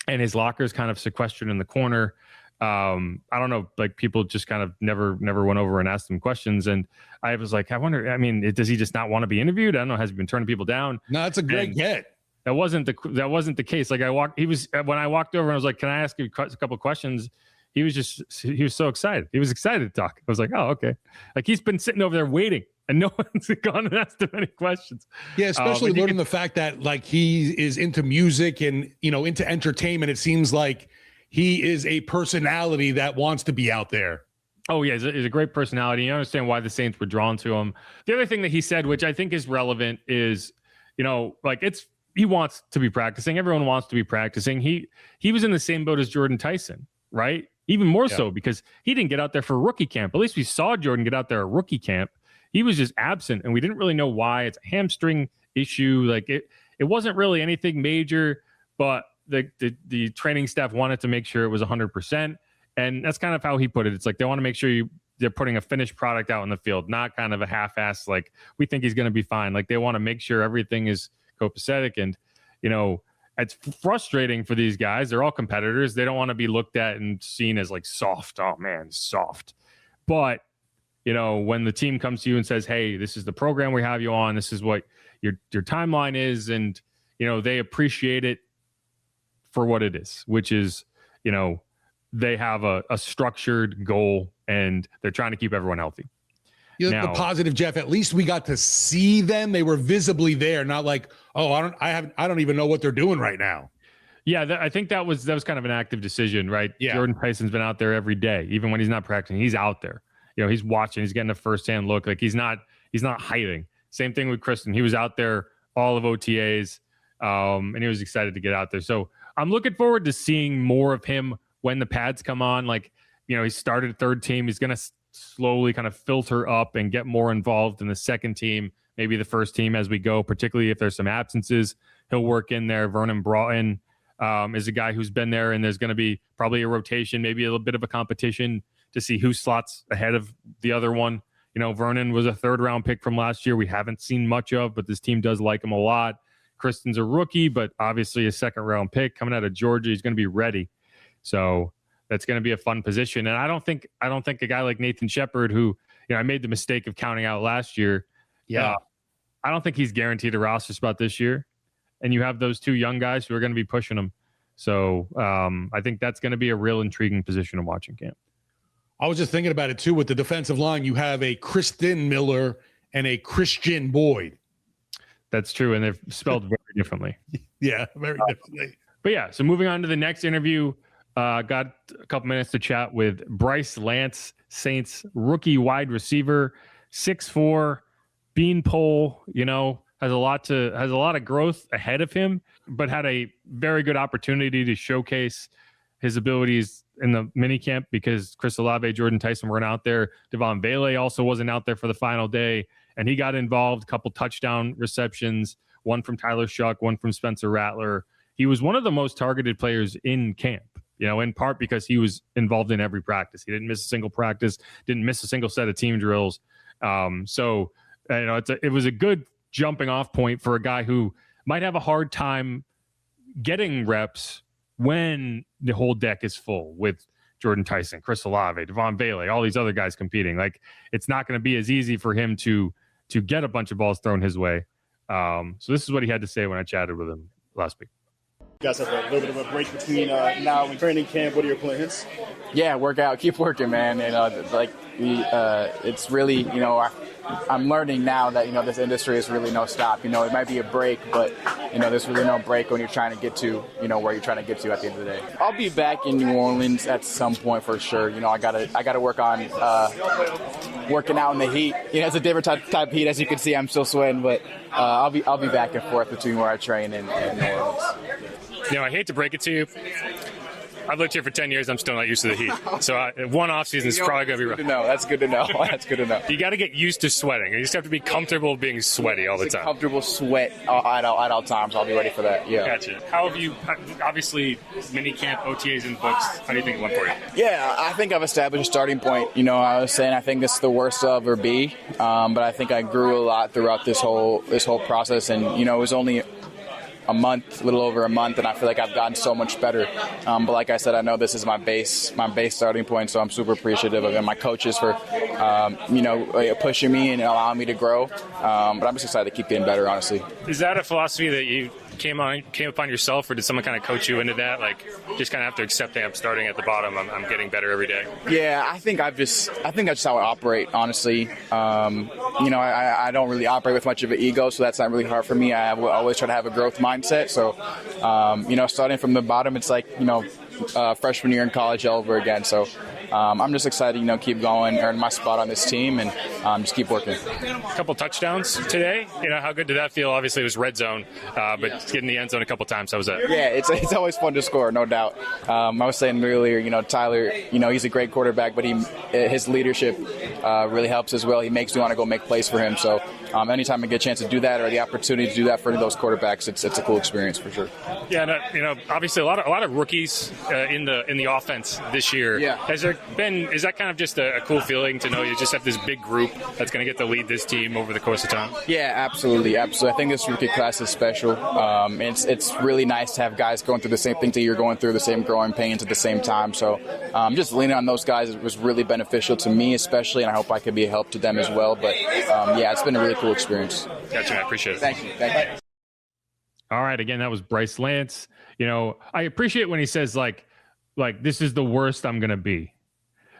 and his locker is kind of sequestered in the corner, I don't know, like people just kind of never went over and asked him questions. And I was like, I wonder, does he just not want to be interviewed? I don't know. Has he been turning people down? No, that's a great get. That wasn't the case. Like when I walked over and I was like, can I ask you a couple questions? He was so excited. He was excited to talk. I was like, oh, okay. Like he's been sitting over there waiting and no one's gone and asked him any questions. Yeah, especially learning the fact that like he is into music and, into entertainment. It seems like he is a personality that wants to be out there. Oh, yeah, he's a great personality. You understand why the Saints were drawn to him. The other thing that he said, which I think is relevant, is, he wants to be practicing. Everyone wants to be practicing. He was in the same boat as Jordan Tyson, right? Even more so because he didn't get out there for rookie camp. At least we saw Jordan get out there at rookie camp. He was just absent, and we didn't really know why. It's a hamstring issue. Like it wasn't really anything major, but the training staff wanted to make sure it was 100%. And that's kind of how he put it. It's like they want to make sure they're putting a finished product out in the field, not kind of a half-ass, like we think he's going to be fine. Like they want to make sure everything is copacetic. And, it's frustrating for these guys. They're all competitors. They don't want to be looked at and seen as like soft. Oh man, soft. But, when the team comes to you and says, hey, this is the program we have you on, this is what your timeline is. And, they appreciate it for what it is, which is, they have a structured goal and they're trying to keep everyone healthy. The positive, Jeff, at least we got to see them. They were visibly there, not like, oh, I don't even know what they're doing right now. Yeah, I think that was kind of an active decision, right? Yeah. Jordan Tyson's been out there every day, even when he's not practicing. He's out there. He's watching. He's getting a firsthand look. Like he's not hiding. Same thing with Christen. He was out there all of OTAs, and he was excited to get out there. So I'm looking forward to seeing more of him when the pads come on. Like, he started third team. He's going to slowly kind of filter up and get more involved in the second team, maybe the first team as we go, particularly if there's some absences. He'll work in there. Vernon Broughton is a guy who's been there, and there's going to be probably a rotation, maybe a little bit of a competition to see who slots ahead of the other one. Vernon was a third-round pick from last year. We haven't seen much of, but this team does like him a lot. Christen's a rookie, but obviously a second-round pick coming out of Georgia. He's going to be ready. So that's going to be a fun position. And I don't think a guy like Nathan Shepard, who, I made the mistake of counting out last year. Yeah. I don't think he's guaranteed a roster spot this year. And you have those two young guys who are going to be pushing him. So I think that's going to be a real intriguing position to watch in camp. I was just thinking about it too. With the defensive line, you have a Christen Miller and a Christian Boyd. That's true. And they're spelled very differently. Yeah, very differently. But yeah, so moving on to the next interview, got a couple minutes to chat with Bryce Lance, Saints rookie wide receiver, 6'4", beanpole, has a lot of growth ahead of him, but had a very good opportunity to showcase his abilities in the minicamp because Chris Olave, Jordan Tyson weren't out there. Devon Vele also wasn't out there for the final day, and he got involved, a couple touchdown receptions, one from Tyler Shuck, one from Spencer Rattler. He was one of the most targeted players in camp, in part because he was involved in every practice. He didn't miss a single practice, didn't miss a single set of team drills. It was a good jumping off point for a guy who might have a hard time getting reps when the whole deck is full with Jordan Tyson, Chris Olave, Devon Bailey, all these other guys competing. Like, it's not going to be as easy for him to get a bunch of balls thrown his way. So this is what he had to say when I chatted with him last week. You guys have a little bit of a break between now and training camp. What are your plans? Yeah, work out, keep working, man. It's really, I'm learning now that, this industry is really no stop. It might be a break, but, there's really no break when you're trying to get to, where you're trying to get to at the end of the day. I'll be back in New Orleans at some point for sure. I gotta work on working out in the heat. It's a different type of heat. As you can see, I'm still sweating, but I'll be back and forth between where I train and New Orleans. I hate to break it to you. I've lived here for 10 years. I'm still not used to the heat. So one offseason is probably going to be rough. That's good to know. That's good to know. You got to get used to sweating. You just have to be comfortable being sweaty all the time. Comfortable sweat at all times. I'll be ready for that. Yeah. Gotcha. How have you, obviously, mini camp, OTAs, and books, how do you think it went for you? Yeah, I think I've established a starting point. I was saying I think this is the worst I'll ever be. But I think I grew a lot throughout this whole process. And, it was only a little over a month, and I feel like I've gotten so much better. But like I said, I know this is my base starting point, so I'm super appreciative of my coaches for, pushing me and allowing me to grow. But I'm just excited to keep getting better, honestly. Is that a philosophy that you came upon yourself, or did someone kind of coach you into that? Like, just kind of have to accept that I'm starting at the bottom, I'm getting better every day. Yeah, I think that's just how I operate, honestly. I don't really operate with much of an ego, so that's not really hard for me. I always try to have a growth mindset. So, starting from the bottom, it's like, freshman year in college all over again. So I'm just excited, keep going, earn my spot on this team, and just keep working. A couple touchdowns today. How good did that feel? Obviously, it was red zone, but getting the end zone a couple times, how was that? Yeah, it's always fun to score, no doubt. I was saying earlier, Tyler, he's a great quarterback, but his leadership really helps as well. He makes me want to go make plays for him. So anytime I get a chance to do that, or the opportunity to do that for any of those quarterbacks, it's a cool experience for sure. Yeah, and, obviously a lot of rookies in the offense this year. Yeah. Is that kind of just a cool feeling to know you just have this big group that's going to get to lead this team over the course of time? Yeah, absolutely. I think this rookie class is special. It's really nice to have guys going through the same thing that you're going through, the same growing pains at the same time. So just leaning on those guys was really beneficial to me, especially, and I hope I could be a help to them as well. But it's been a really cool experience. Gotcha, I appreciate it. Thank you. All right, again, that was Bryce Lance. I appreciate when he says like this is the worst I'm going to be,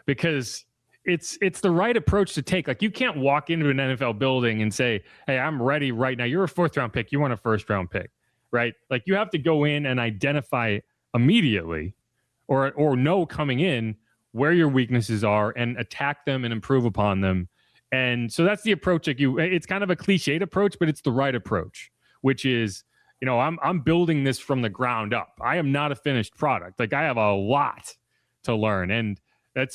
because it's the right approach to take. Like, you can't walk into an NFL building and say, hey, I'm ready right now. You're a 4th round pick. You want a 1st round pick, right? Like, you have to go in and identify immediately or know coming in where your weaknesses are and attack them and improve upon them. And so that's the approach. It's kind of a cliched approach, but it's the right approach, which is, I'm building this from the ground up. I am not a finished product. Like, I have a lot to learn. And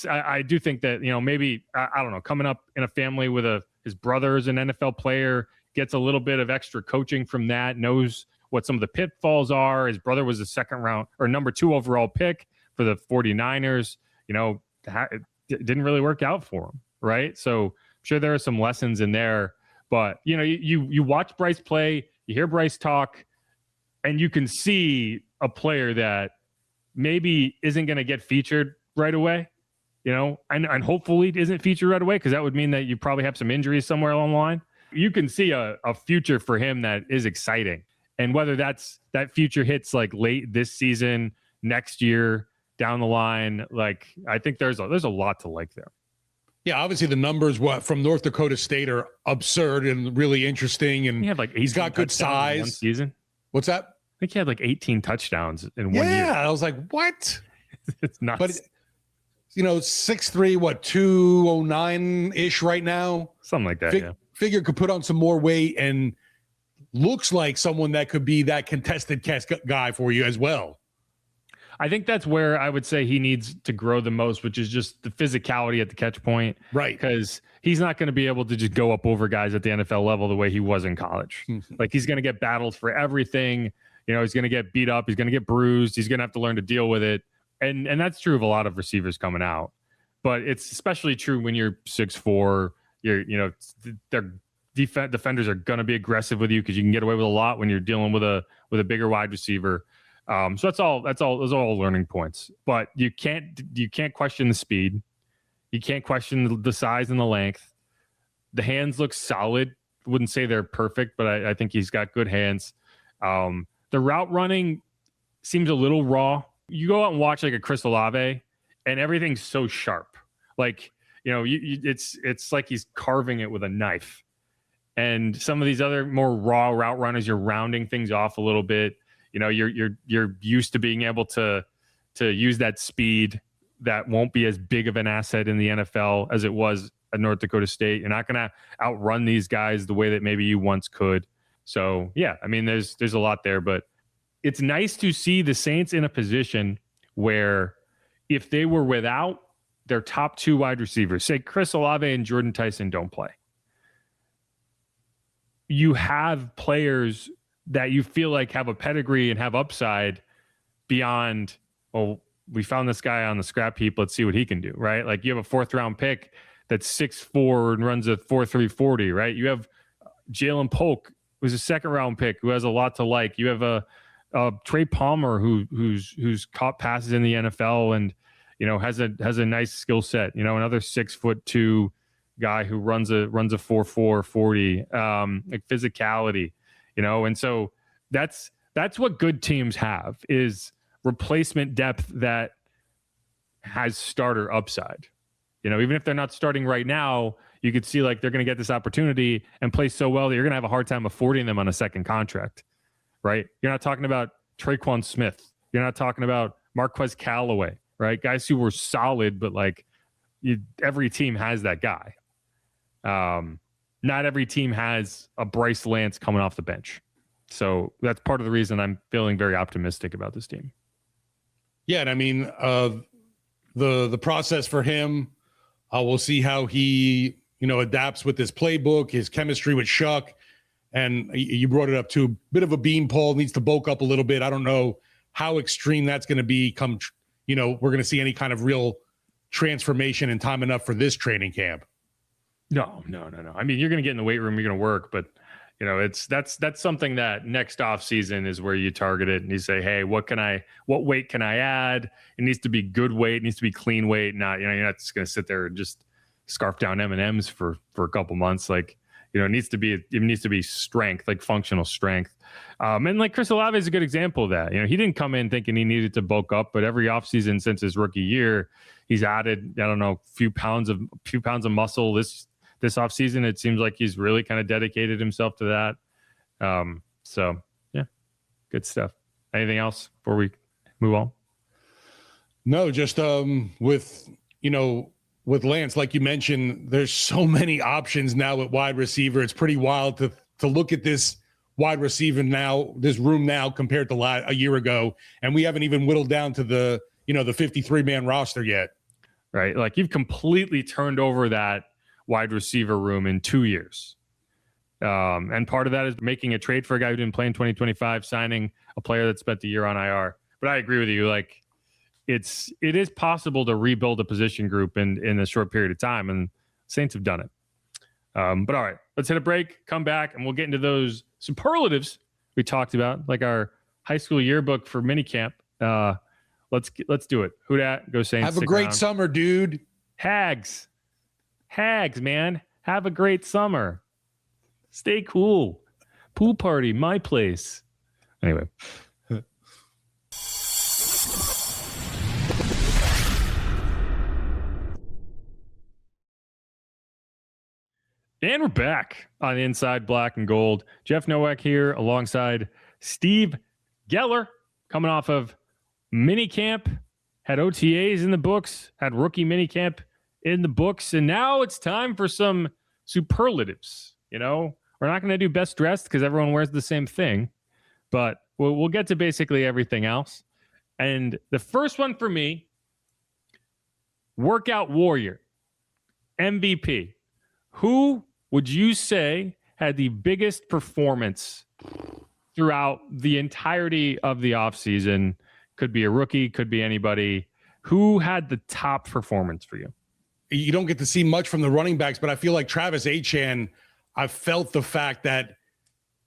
I do think that, maybe, I don't know, coming up in a family with his brother is an NFL player, gets a little bit of extra coaching from that, knows what some of the pitfalls are. His brother was a 2nd round or number 2 overall pick for the 49ers. It didn't really work out for him. Right. So I'm sure there are some lessons in there, but you watch Bryce play, you hear Bryce talk, and you can see a player that maybe isn't going to get featured right away, and hopefully isn't featured right away, because that would mean that you probably have some injuries somewhere along the line. You can see a future for him that is exciting. And whether that future hits like late this season, next year, down the line, like, I think there's a lot to like there. Yeah, obviously the numbers from North Dakota State are absurd and really interesting, and he's got good size. In one season. What's that? I think he had like 18 touchdowns in 1 year. Yeah, I was like, what? It's nuts. But 6'3", 209-ish right now. Something like that, Figure could put on some more weight and looks like someone that could be that contested guy for you as well. I think that's where I would say he needs to grow the most, which is just the physicality at the catch point. Right. Because he's not going to be able to just go up over guys at the NFL level the way he was in college. Like, he's going to get battled for everything. You know, he's going to get beat up. He's going to get bruised. He's going to have to learn to deal with it. And that's true of a lot of receivers coming out. But it's especially true when you're 6'4". Their defenders are going to be aggressive with you because you can get away with a lot when you're dealing with a bigger wide receiver. So those are all learning points. But you can't question the speed. You can't question the size and the length. The hands look solid. Wouldn't say they're perfect, but I think he's got good hands. The route running seems a little raw. You go out and watch like a Chris Olave, and everything's so sharp. Like, it's like he's carving it with a knife. And some of these other more raw route runners, you're rounding things off a little bit. You know, you're used to being able to use that speed. That won't be as big of an asset in the NFL as it was at North Dakota State. You're not going to outrun these guys the way that maybe you once could. So, yeah, I mean, there's a lot there, but it's nice to see the Saints in a position where if they were without their top two wide receivers, say Chris Olave and Jordan Tyson don't play, you have players that you feel like have a pedigree and have upside beyond, well, we found this guy on the scrap heap. Let's see what he can do, right? Like, you have a 4th round pick that's 6'4" and runs a 4.3 40, right? You have Jalen Polk, who's a 2nd round pick, who has a lot to like. You have a Trey Palmer who's caught passes in the NFL and, you know, has a nice skill set. You know, another 6'2" guy who runs a 4.4 40, like physicality, you know. And so that's what good teams have, is replacement depth that has starter upside. You know, even if they're not starting right now, you could see like they're going to get this opportunity and play so well that you're going to have a hard time affording them on a second contract, right? You're not talking about Traquan Smith. You're not talking about Marquez Callaway, right? Guys who were solid, but like every team has that guy. Not every team has a Bryce Lance coming off the bench. So that's part of the reason I'm feeling very optimistic about this team. Yeah, and I mean, the process for him, we'll see how he, adapts with his playbook, his chemistry with Shuck. And you brought it up too, a bit of a beanpole, needs to bulk up a little bit. I don't know how extreme that's going to be we're going to see any kind of real transformation in time enough for this training camp. No. I mean, you're going to get in the weight room, you're going to work, but that's something that next off season is where you target it and you say, hey, what weight can I add? It needs to be good weight. It needs to be clean weight. Not, you're not just going to sit there and just scarf down M&Ms for a couple months. Like, it needs to be strength, like functional strength. And like Chris Olave is a good example of that. He didn't come in thinking he needed to bulk up, but every offseason since his rookie year, he's added, a few pounds of muscle. This offseason, it seems like he's really kind of dedicated himself to that. So yeah, good stuff. Anything else before we move on? No, just with Lance, like you mentioned, there's so many options now at wide receiver. It's pretty wild to look at this wide receiver now, this room now compared to a year ago. And we haven't even whittled down to the 53-man roster yet. Right. Like, you've completely turned over that wide receiver room in 2 years. And part of that is making a trade for a guy who didn't play in 2025, signing a player that spent the year on IR. But I agree with you. Like, it is possible to rebuild a position group in a short period of time, and Saints have done it. But all right, let's hit a break, come back, and we'll get into those superlatives we talked about, like our high school yearbook for minicamp. Let's do it. Who dat? Go Saints. Have a great summer, dude. Hags, man. Have a great summer. Stay cool. Pool party, my place. Anyway. And we're back on Inside Black and Gold. Jeff Nowak here alongside Steve Geller, coming off of minicamp, had OTAs in the books, had rookie minicamp in the books, and now it's time for some superlatives. We're not going to do best dressed because everyone wears the same thing, but we'll get to basically everything else. And the first one for me, workout warrior, MVP. Who would you say had the biggest performance throughout the entirety of the offseason? Could be a rookie, could be anybody. Who had the top performance for you? You don't get to see much from the running backs, but I feel like Travis Etienne, I felt the fact that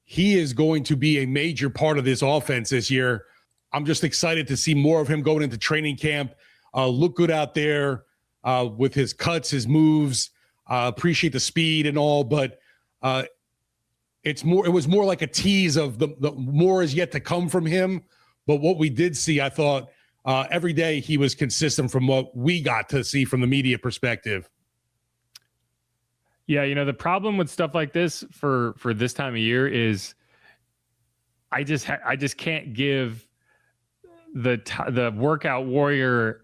he is going to be a major part of this offense this year. I'm just excited to see more of him going into training camp. Look good out there with his cuts, his moves. Appreciate the speed and all, but it was more like a tease of the more is yet to come from him. But what we did see, I thought every day he was consistent from what we got to see from the media perspective. Yeah, the problem with stuff like this for this time of year is I just can't give the workout warrior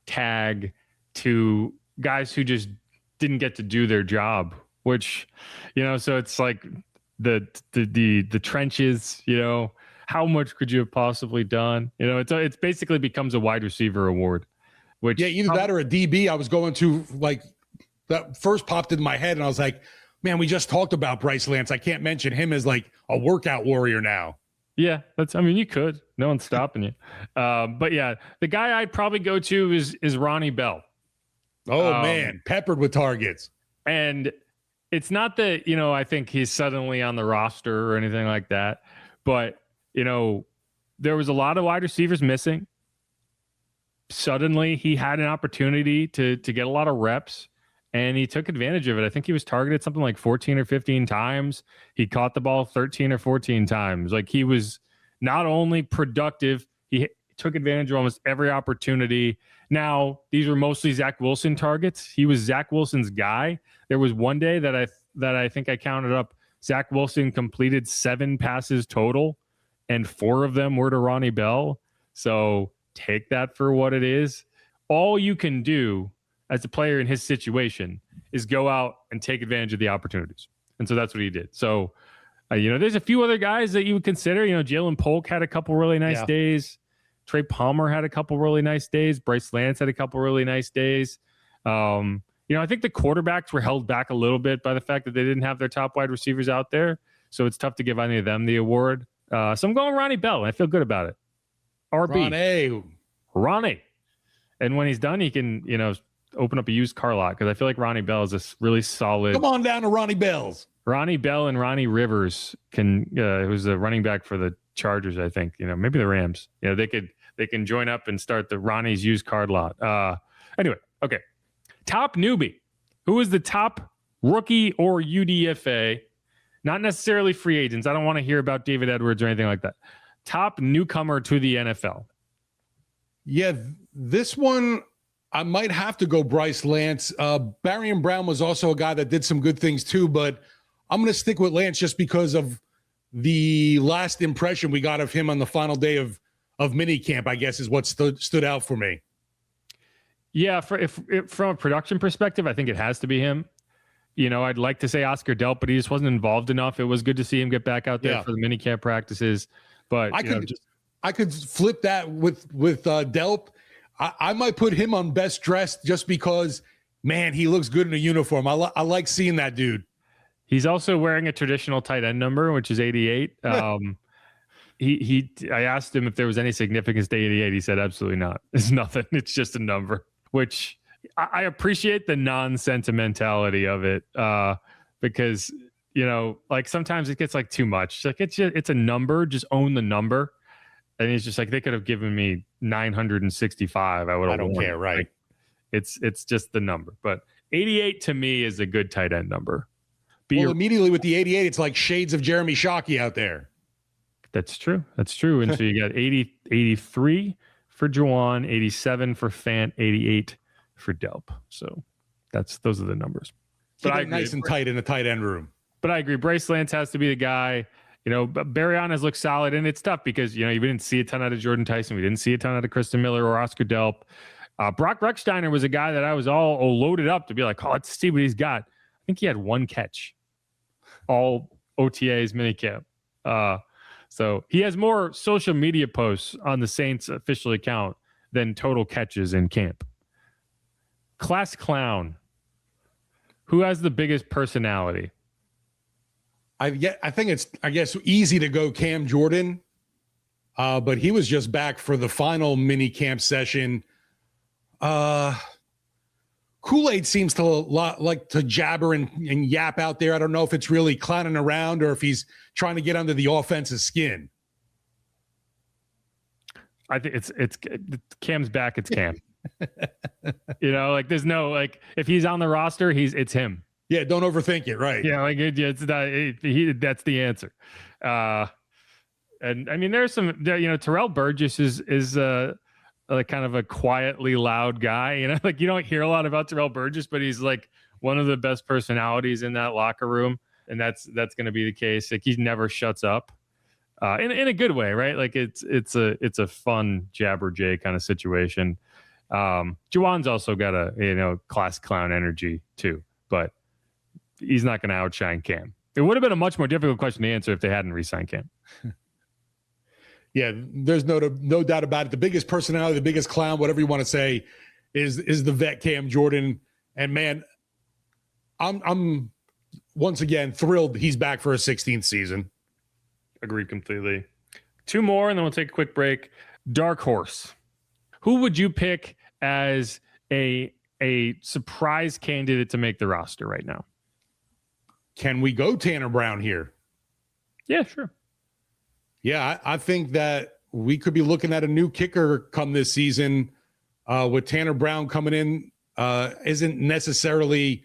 tag to guys who just didn't get to do their job, which, so it's like the trenches, how much could you have possibly done? It's basically becomes a wide receiver award, which either that or a DB. I was going to that first popped into my head and I was like, man, we just talked about Bryce Lance. I can't mention him as like a workout warrior now. Yeah, you could. No one's stopping you. But yeah, the guy I'd probably go to is Ronnie Bell. Oh, man, peppered with targets. And it's not that, I think he's suddenly on the roster or anything like that. But, there was a lot of wide receivers missing. Suddenly he had an opportunity to get a lot of reps. And he took advantage of it. I think he was targeted something like 14 or 15 times. He caught the ball 13 or 14 times. Like, he was not only productive, he took advantage of almost every opportunity. Now, these were mostly Zach Wilson targets. He was Zach Wilson's guy. There was one day that I think I counted up, Zach Wilson completed 7 passes total, and 4 of them were to Ronnie Bell. So take that for what it is. All you can do as a player in his situation is go out and take advantage of the opportunities. And so that's what he did. So, there's a few other guys that you would consider. Jalen Polk had a couple really nice days. Trey Palmer had a couple really nice days. Bryce Lance had a couple really nice days. I think the quarterbacks were held back a little bit by the fact that they didn't have their top wide receivers out there. So it's tough to give any of them the award. So I'm going Ronnie Bell, and I feel good about it. RB. Ronnie. And when he's done, he can, open up a used car lot, because I feel like Ronnie Bell is a really solid. Come on down to Ronnie Bell's. Ronnie Bell and Ronnie Rivers who's a running back for the Chargers, I think. Maybe the Rams. They can join up and start the Ronnie's used car lot. Anyway, okay. Top newbie. Who is the top rookie or UDFA? Not necessarily free agents. I don't want to hear about David Edwards or anything like that. Top newcomer to the NFL. Yeah, this one, I might have to go Bryce Lance. Barrion Brown was also a guy that did some good things too, but I'm going to stick with Lance just because of the last impression we got of him on the final day of minicamp, I guess, is what stood out for me. Yeah, from a production perspective, I think it has to be him. I'd like to say Oscar Delp, but he just wasn't involved enough. It was good to see him get back out there for the minicamp practices. But I could flip that with Delp. I might put him on best dressed just because, man, he looks good in a uniform. I like seeing that dude. He's also wearing a traditional tight end number, which is 88. I asked him if there was any significance to 88. He said, absolutely not. It's nothing. It's just a number, which I appreciate the non-sentimentality of it because, sometimes it gets too much. It's a number. Just own the number. And he's just they could have given me 965. I don't care, right? It's just the number. But 88 to me is a good tight end number. Immediately with the 88, it's like shades of Jeremy Shockey out there. That's true. And so you got 83 for Juwan, 87 for Fant, 88 for Delp. So those are the numbers. But I agree. Nice and tight in the tight end room. But I agree. Bryce Lance has to be the guy. Barrion has looked solid, and it's tough because, we didn't see a ton out of Jordan Tyson. We didn't see a ton out of Christen Miller or Oscar Delp. Brock Rechsteiner was a guy that I was all loaded up to be like, let's see what he's got. I think he had 1 catch, all OTAs minicamp. So he has more social media posts on the Saints official account than total catches in camp. Class clown. Who has the biggest personality? I think it's, I guess, easy to go Cam Jordan, but he was just back for the final mini camp session. Kool-Aid seems to like to jabber and yap out there. I don't know if it's really clowning around or if he's trying to get under the offense's skin. I think it's Cam's back. It's Cam. Like there's no, like, if he's on the roster, it's him. Yeah, don't overthink it, right? Yeah, like it's not. That's the answer. And I mean, there's some. Terrell Burgess is like kind of a quietly loud guy. Like you don't hear a lot about Terrell Burgess, but he's like one of the best personalities in that locker room, and that's going to be the case. Like he never shuts up, in a good way, right? Like it's a fun jabber-jay kind of situation. Juwan's also got a class clown energy too, but he's not going to outshine Cam. It would have been a much more difficult question to answer if they hadn't re-signed Cam. Yeah, there's no doubt about it. The biggest personality, the biggest clown, whatever you want to say, is the vet Cam Jordan. And man, I'm once again thrilled he's back for a 16th season. Agreed completely. Two more, and then we'll take a quick break. Dark horse. Who would you pick as a surprise candidate to make the roster right now? Can we go Tanner Brown here? Yeah, sure. Yeah, I think that we could be looking at a new kicker come this season. With Tanner Brown coming in, isn't necessarily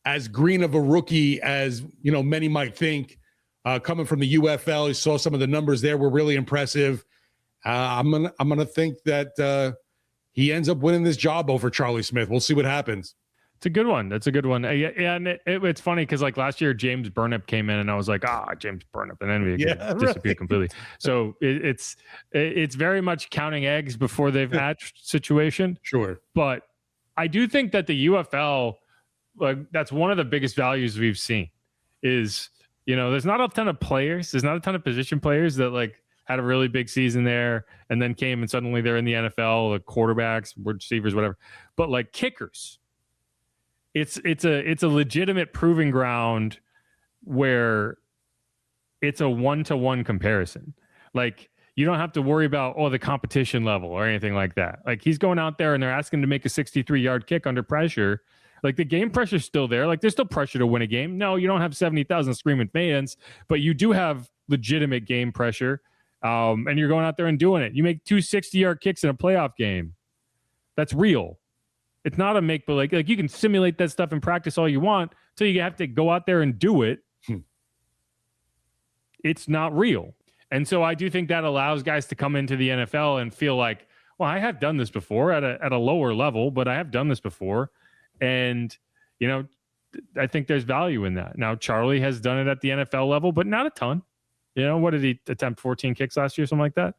as green of a rookie as many might think. Coming from the UFL, you saw some of the numbers there were really impressive. I'm gonna think that he ends up winning this job over Charlie Smith. We'll see what happens. It's a good one. That's a good one. Yeah, and it's funny because like last year James Burnip came in and I was like, James Burnip, and then we disappeared completely. So it's very much counting eggs before they've hatched situation. Sure, but I do think that the UFL, like, that's one of the biggest values we've seen is there's not a ton of players, there's not a ton of position players that like had a really big season there and then came and suddenly they're in the NFL, the quarterbacks, receivers, whatever. But like kickers. It's a legitimate proving ground where it's a 1-to-1 comparison. Like you don't have to worry about the competition level or anything like that. Like he's going out there and they're asking him to make a 63-yard kick under pressure. Like the game pressure's still there. Like there's still pressure to win a game. No, you don't have 70,000 screaming fans, but you do have legitimate game pressure. And you're going out there and doing it. You make 2 60-yard kicks in a playoff game. That's real. It's not a make-believe. Like you can simulate that stuff in practice all you want until you have to go out there and do it. It's not real. And so I do think that allows guys to come into the NFL and feel like, well, I have done this before at a lower level, but I have done this before. And, I think there's value in that. Now, Charlie has done it at the NFL level, but not a ton. What did he attempt? 14 kicks last year, something like that.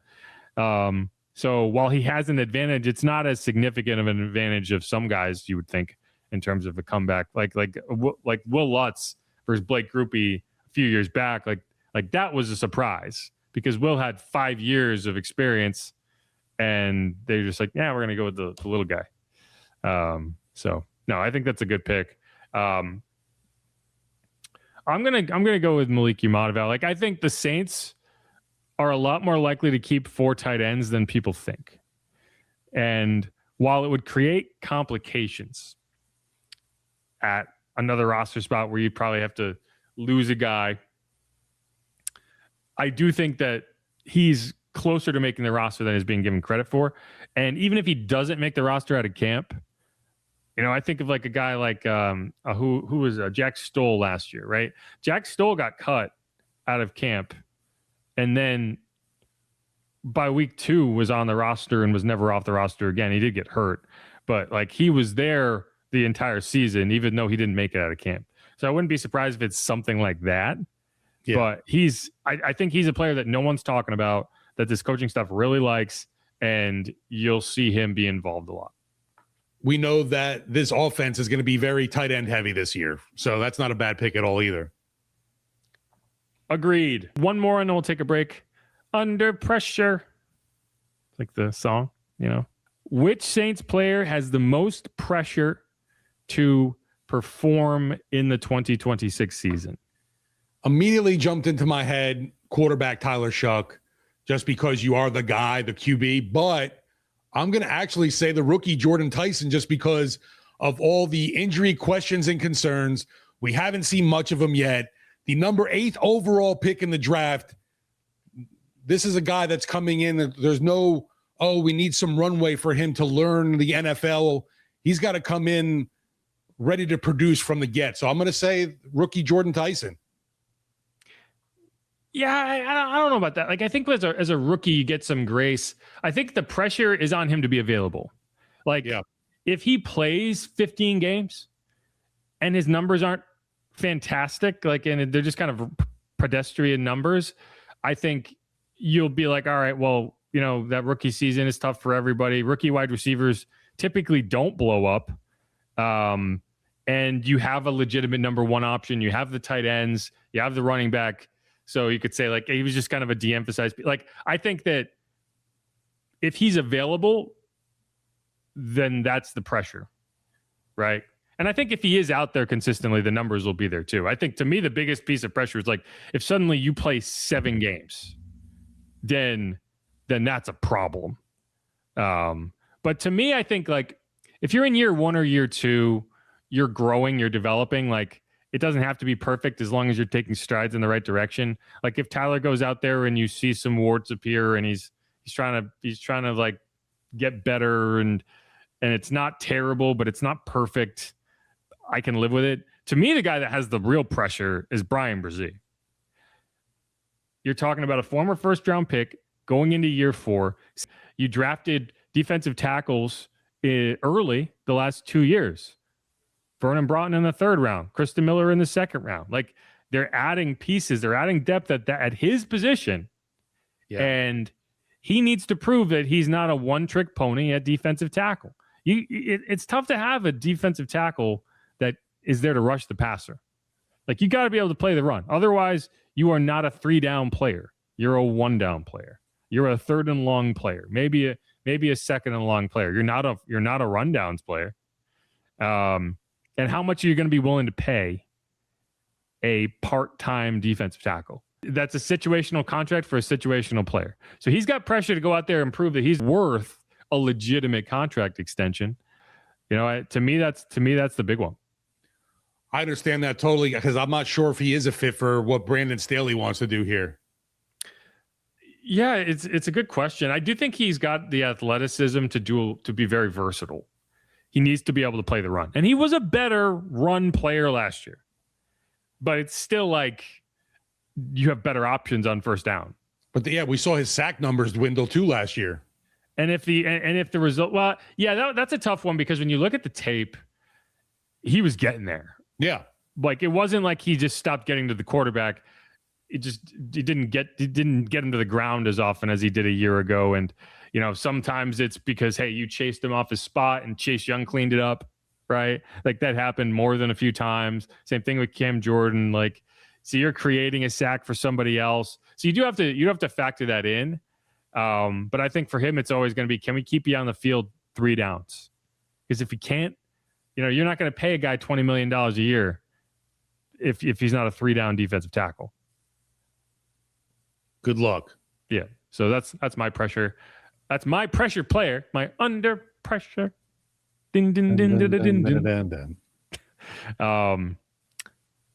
So while he has an advantage, it's not as significant of an advantage of some guys you would think in terms of a comeback, like Will Lutz versus Blake Grupe a few years back. Like that was a surprise because Will had 5 years of experience, and they're just like, yeah, we're gonna go with the little guy. So no, I think that's a good pick. I'm gonna go with Malik Umadeval. Like I think the Saints are a lot more likely to keep 4 tight ends than people think. And while it would create complications at another roster spot where you'd probably have to lose a guy, I do think that he's closer to making the roster than he's being given credit for. And even if he doesn't make the roster out of camp, I think of like a guy like who was Jack Stoll last year, right? Jack Stoll got cut out of camp. And then by week 2 was on the roster and was never off the roster again. He did get hurt, but like he was there the entire season, even though he didn't make it out of camp. So I wouldn't be surprised if it's something like that. Yeah. But I think he's a player that no one's talking about, that this coaching staff really likes, and you'll see him be involved a lot. We know that this offense is going to be very tight end heavy this year. So that's not a bad pick at all either. Agreed. One more and then we'll take a break. under pressure. Like the song, Which Saints player has the most pressure to perform in the 2026 season? Immediately jumped into my head, quarterback Tyler Shuck, just because you are the guy, the QB. But I'm going to actually say the rookie Jordan Tyson, just because of all the injury questions and concerns. We haven't seen much of him yet. The number 8 overall pick in the draft. This is a guy that's coming in. There's no, we need some runway for him to learn the NFL. He's got to come in ready to produce from the get. So I'm going to say rookie Jordan Tyson. Yeah, I don't know about that. Like, I think as a rookie, you get some grace. I think the pressure is on him to be available. Like, if he plays 15 games and his numbers aren't fantastic, and they're just kind of pedestrian numbers, I think you'll be like, all right, well, that rookie season is tough for everybody. Rookie wide receivers typically don't blow up. And you have a legitimate number 1 option. You have the tight ends. You have the running back. So you could say, like, he was just kind of a de-emphasized. Like, I think that if he's available, then that's the pressure, right? And I think if he is out there consistently, the numbers will be there too. I think, to me, the biggest piece of pressure is, like, if suddenly you play 7 games, then that's a problem. But to me, I think, like, if you're in year 1 or year 2, you're growing, you're developing, like, it doesn't have to be perfect as long as you're taking strides in the right direction. Like, if Tyler goes out there and you see some warts appear and he's trying to like get better and it's not terrible, but it's not perfect, I can live with it. To me, the guy that has the real pressure is Brian Brzee. You're talking about a former first-round pick going into year 4. You drafted defensive tackles early the last 2 years. Vernon Broughton in the 3rd round, Christen Miller in the 2nd round. Like, they're adding pieces, they're adding depth at his position. Yeah. And he needs to prove that he's not a one-trick pony at defensive tackle. It's tough to have a defensive tackle that is there to rush the passer. Like, you got to be able to play the run. Otherwise, you are not a 3-down player. You're a 1-down player. You're a 3rd and long player. Maybe a 2nd and long player. You're not a rundowns player. And how much are you going to be willing to pay a part-time defensive tackle? That's a situational contract for a situational player. So he's got pressure to go out there and prove that he's worth a legitimate contract extension. To me, that's the big one. I understand that totally, because I'm not sure if he is a fit for what Brandon Staley wants to do here. Yeah, it's a good question. I do think he's got the athleticism to be very versatile. He needs to be able to play the run. And he was a better run player last year. But it's still like you have better options on first down. But we saw his sack numbers dwindle too last year. And if the result, that's a tough one, because when you look at the tape, he was getting there. Yeah. Like, it wasn't like he just stopped getting to the quarterback. It didn't get him to the ground as often as he did a year ago. And sometimes it's because, hey, you chased him off his spot and Chase Young cleaned it up, right? Like, that happened more than a few times. Same thing with Cam Jordan. Like, so you're creating a sack for somebody else. So you have to factor that in. But I think for him, it's always going to be, can we keep you on the field 3 downs? Because if you can't, you're not going to pay a guy $20 million a year if he's not a 3-down defensive tackle. Good luck. Yeah. So that's my pressure. That's my pressure player. My under pressure. Ding, ding, ding, ding, ding, ding, ding.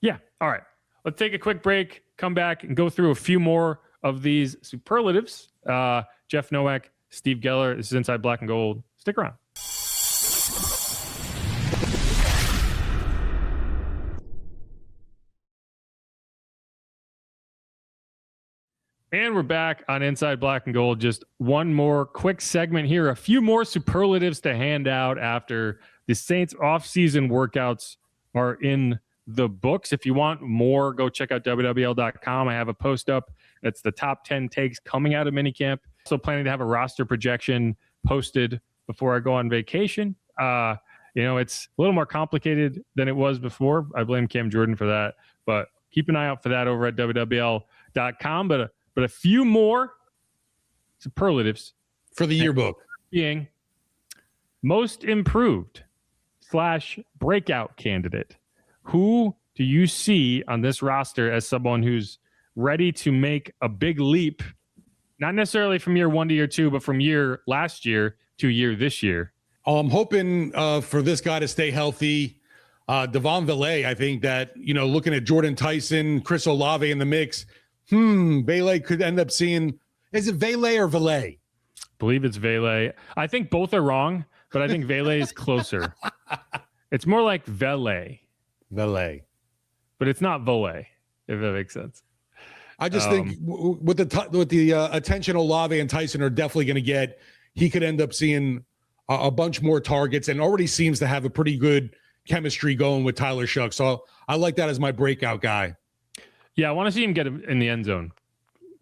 Yeah. All right. Let's take a quick break, come back, and go through a few more of these superlatives. Jeff Nowak, Steve Geller. This is Inside Black and Gold. Stick around. And we're back on Inside Black and Gold. Just one more quick segment here. A few more superlatives to hand out after the Saints offseason workouts are in the books. If you want more, go check out WWL.com. I have a post up. That's the top 10 takes coming out of minicamp. Also planning to have a roster projection posted before I go on vacation. It's a little more complicated than it was before. I blame Cam Jordan for that. But keep an eye out for that over at WWL.com. But a few more superlatives for the yearbook being most improved / breakout candidate. Who do you see on this roster as someone who's ready to make a big leap, not necessarily from year 1 to year 2, but from year last year to year this year? I'm hoping for this guy to stay healthy. Devon Valet, I think that, looking at Jordan Tyson, Chris Olave in the mix, Valet could end up seeing, is it Valet or Valet? Believe it's Valet. I think both are wrong, but I think Valet is closer. It's more like Valet. Valet. But it's not Valet, if that makes sense. I just think with the attention Olave and Tyson are definitely going to get, he could end up seeing a bunch more targets and already seems to have a pretty good chemistry going with Tyler Shough. So I like that as my breakout guy. Yeah, I want to see him get in the end zone.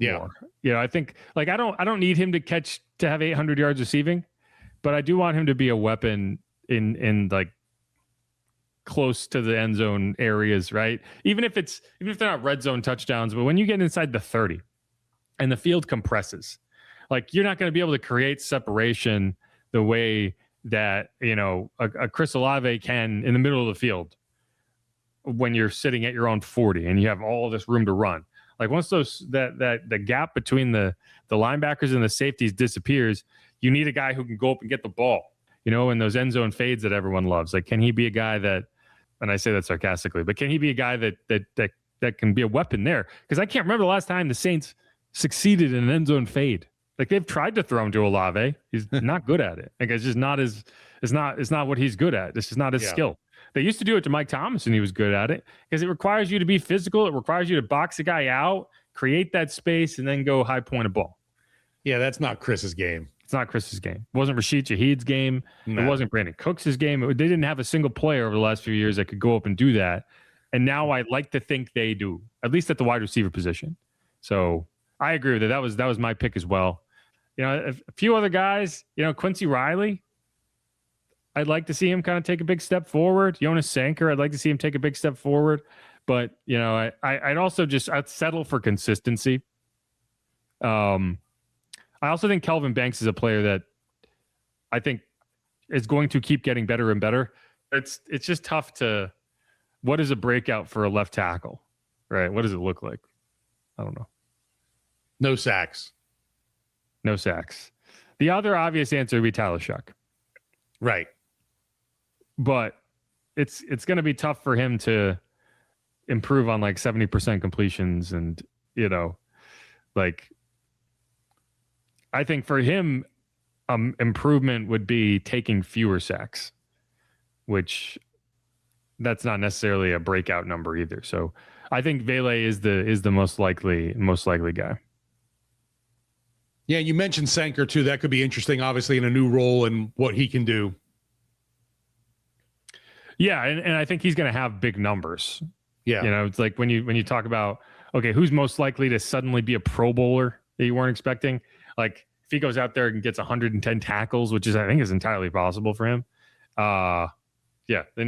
Yeah. More. I think I don't need him to have 800 yards receiving, but I do want him to be a weapon in like close to the end zone areas, right? Even if they're not red zone touchdowns, but when you get inside the 30 and the field compresses, like you're not going to be able to create separation the way that, a Chris Olave can in the middle of the field when you're sitting at your own 40 and you have all this room to run. Like once the gap between the linebackers and the safeties disappears, you need a guy who can go up and get the ball, in those end zone fades that everyone loves. Like, can he be a guy that, and I say that sarcastically, but can he be a guy that can be a weapon there? Because I can't remember the last time the Saints succeeded in an end zone fade. Like they've tried to throw him to Olave. He's not good at it. Like it's just not it's not what he's good at. This is not his skill. They used to do it to Mike Thomas and he was good at it because it requires you to be physical. It requires you to box a guy out, create that space, and then go high point a ball. Yeah, that's not Chris's game. It's not Chris's game. It wasn't Rashid Shaheed's game. No. It wasn't Brandon Cooks' game. They didn't have a single player over the last few years that could go up and do that. And now I like to think they do, at least at the wide receiver position. So I agree with it. That was my pick as well. A few other guys, Quincy Riley, I'd like to see him kind of take a big step forward. Jonas Sanker, I'd like to see him take a big step forward. But, I'd also I'd settle for consistency. I also think Kelvin Banks is a player that I think is going to keep getting better and better. It's just tough to, what is a breakout for a left tackle, right? What does it look like? I don't know. No sacks. No sacks. The other obvious answer would be Tyler Shough. Right. But it's going to be tough for him to improve on like 70% completions and, I think for him, improvement would be taking fewer sacks, which that's not necessarily a breakout number either. So I think Valet is the most likely guy. Yeah, you mentioned Sanker too. That could be interesting, obviously, in a new role and what he can do. Yeah, and I think he's going to have big numbers. Yeah, it's like when you talk about, okay, who's most likely to suddenly be a Pro Bowler that you weren't expecting? Like if he goes out there and gets 110 tackles, which I think is entirely possible for him. Then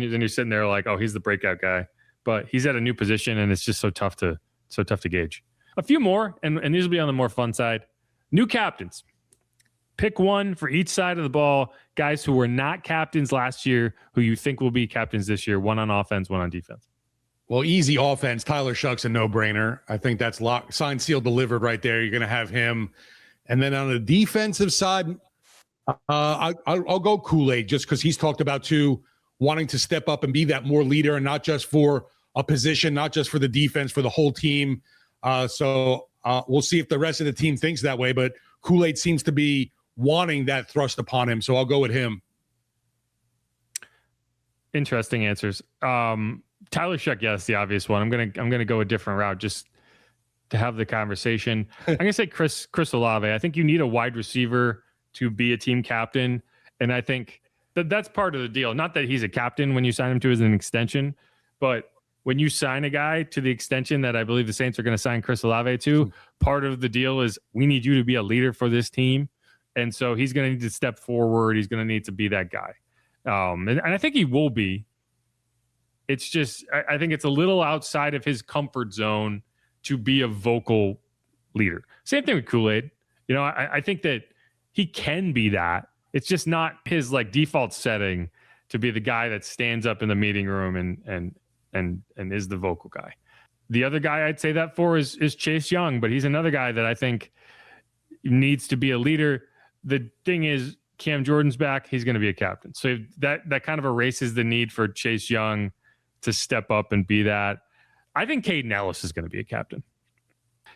you're sitting there like, oh, he's the breakout guy, but he's at a new position and it's just so tough to gauge. A few more, and these will be on the more fun side. New captains. Pick one for each side of the ball. Guys who were not captains last year, who you think will be captains this year. One on offense, one on defense. Well, easy offense. Tyler Shough's a no-brainer. I think that's locked, signed, sealed, delivered right there. You're going to have him. And then on the defensive side, I'll go Kool-Aid just because he's talked about too, wanting to step up and be that more leader and not just for a position, not just for the defense, for the whole team. So we'll see if the rest of the team thinks that way. But Kool-Aid seems to be wanting that thrust upon him. So I'll go with him. Interesting answers. Tyler Shough, yes, the obvious one. I'm gonna go a different route just to have the conversation. I'm gonna say Chris Olave. I think you need a wide receiver to be a team captain, and I think that's part of the deal. Not that he's a captain when you sign him to as an extension, but when you sign a guy to the extension that I believe the Saints are going to sign Chris Olave to, part of the deal is we need you to be a leader for this team, and so he's going to need to step forward. He's going to need to be that guy, and I think he will be. It's just I think it's a little outside of his comfort zone to be a vocal leader. Same thing with Kool-Aid. I think that he can be that. It's just not his like default setting to be the guy that stands up in the meeting room and is the vocal guy. The other guy I'd say that for is Chase Young, but he's another guy that I think needs to be a leader. The thing is, Cam Jordan's back. He's going to be a captain. So that kind of erases the need for Chase Young to step up and be that. I think Caden Ellis is going to be a captain.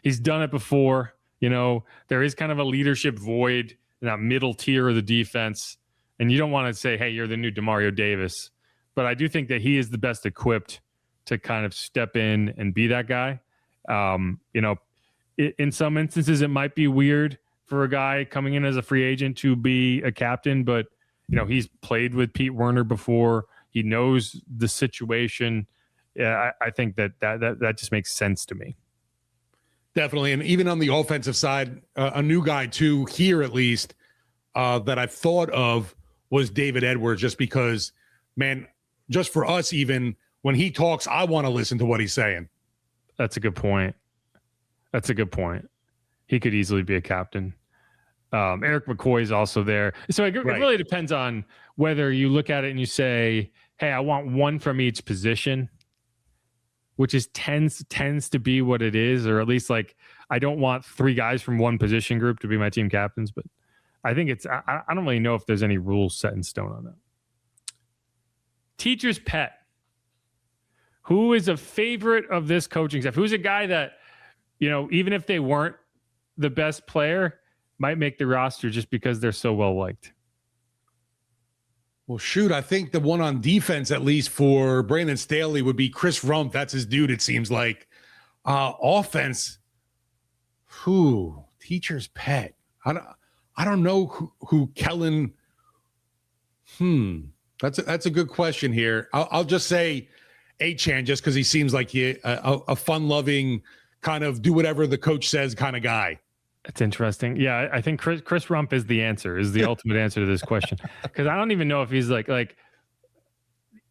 He's done it before. There is kind of a leadership void in that middle tier of the defense. And you don't want to say, hey, you're the new DeMario Davis. But I do think that he is the best equipped to kind of step in and be that guy. In some instances, it might be weird for a guy coming in as a free agent to be a captain, but he's played with Pete Werner before. He knows the situation. Yeah, I think that just makes sense to me. Definitely. And even on the offensive side, a new guy too, here at least, that I've thought of was David Edwards, just because, man, just for us, even when he talks, I want to listen to what he's saying. That's a good point. He could easily be a captain. Eric McCoy is also there. So it really depends on whether you look at it and you say, hey, I want one from each position, which tends to be what it is, or at least like I don't want three guys from one position group to be my team captains, but I think I don't really know if there's any rules set in stone on that. Teacher's pet. Who is a favorite of this coaching staff? Who's a guy that, even if they weren't the best player, might make the roster just because they're so well liked? Well, shoot, I think the one on defense, at least for Brandon Staley, would be Chris Rump. That's his dude, it seems like. Offense, teacher's pet. I don't know who Kellen. That's a good question here. I'll just say Achan, just because he seems like a fun-loving, kind of do whatever the coach says kind of guy. That's interesting. Yeah, I think Chris Rump is the ultimate answer to this question, because I don't even know if he's like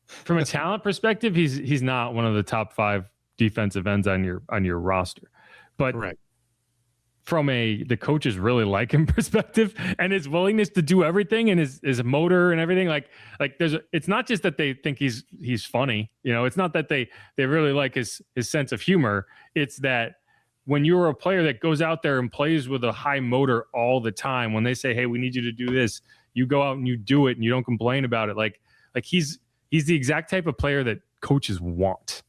from a talent perspective, he's not one of the top 5 defensive ends on your roster, but correct. From the coaches really like him perspective and his willingness to do everything and his motor and everything, like it's not just that they think he's funny, it's not that they really like his sense of humor. It's that when you're a player that goes out there and plays with a high motor all the time, when they say, hey, we need you to do this, you go out and you do it and you don't complain about it. Like he's the exact type of player that coaches want.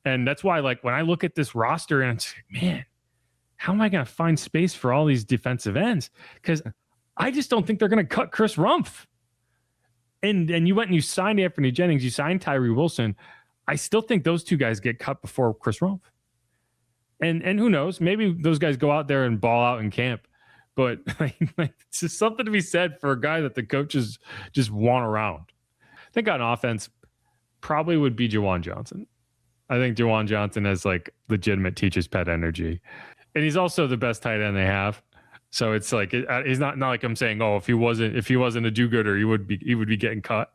And that's why, like, when I look at this roster and it's like, man, how am I going to find space for all these defensive ends? Because I just don't think they're going to cut Chris Rumpf. And you went and you signed Anthony Jennings, you signed Tyree Wilson. I still think those two guys get cut before Chris Rumpf. And who knows? Maybe those guys go out there and ball out in camp. But it's just something to be said for a guy that the coaches just want around. I think on offense probably would be Jawan Johnson. I think Jawan Johnson has like legitimate teacher's pet energy. And he's also the best tight end they have. So it's like he's not like I'm saying, if he wasn't a do-gooder, he would be getting cut.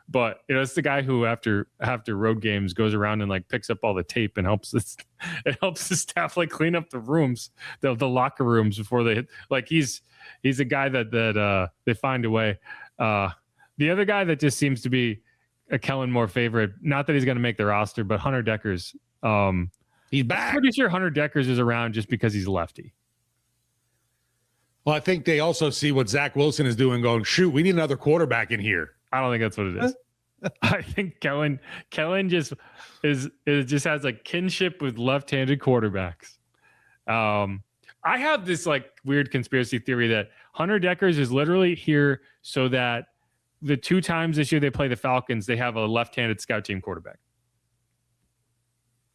But it's the guy who after road games goes around and like picks up all the tape and helps the staff like clean up the rooms, the locker rooms before they like he's a guy that they find a way. The other guy that just seems to be a Kellen Moore favorite, not that he's going to make the roster, but Hunter Deckers. He's back. I'm pretty sure Hunter Deckers is around just because he's lefty. Well, I think they also see what Zach Wilson is doing, going, shoot, we need another quarterback in here. I don't think that's what it is. I think Kellen just has like kinship with left-handed quarterbacks. I have this like weird conspiracy theory that Hunter Deckers is literally here so that the 2 times this year they play the Falcons, they have a left-handed scout team quarterback.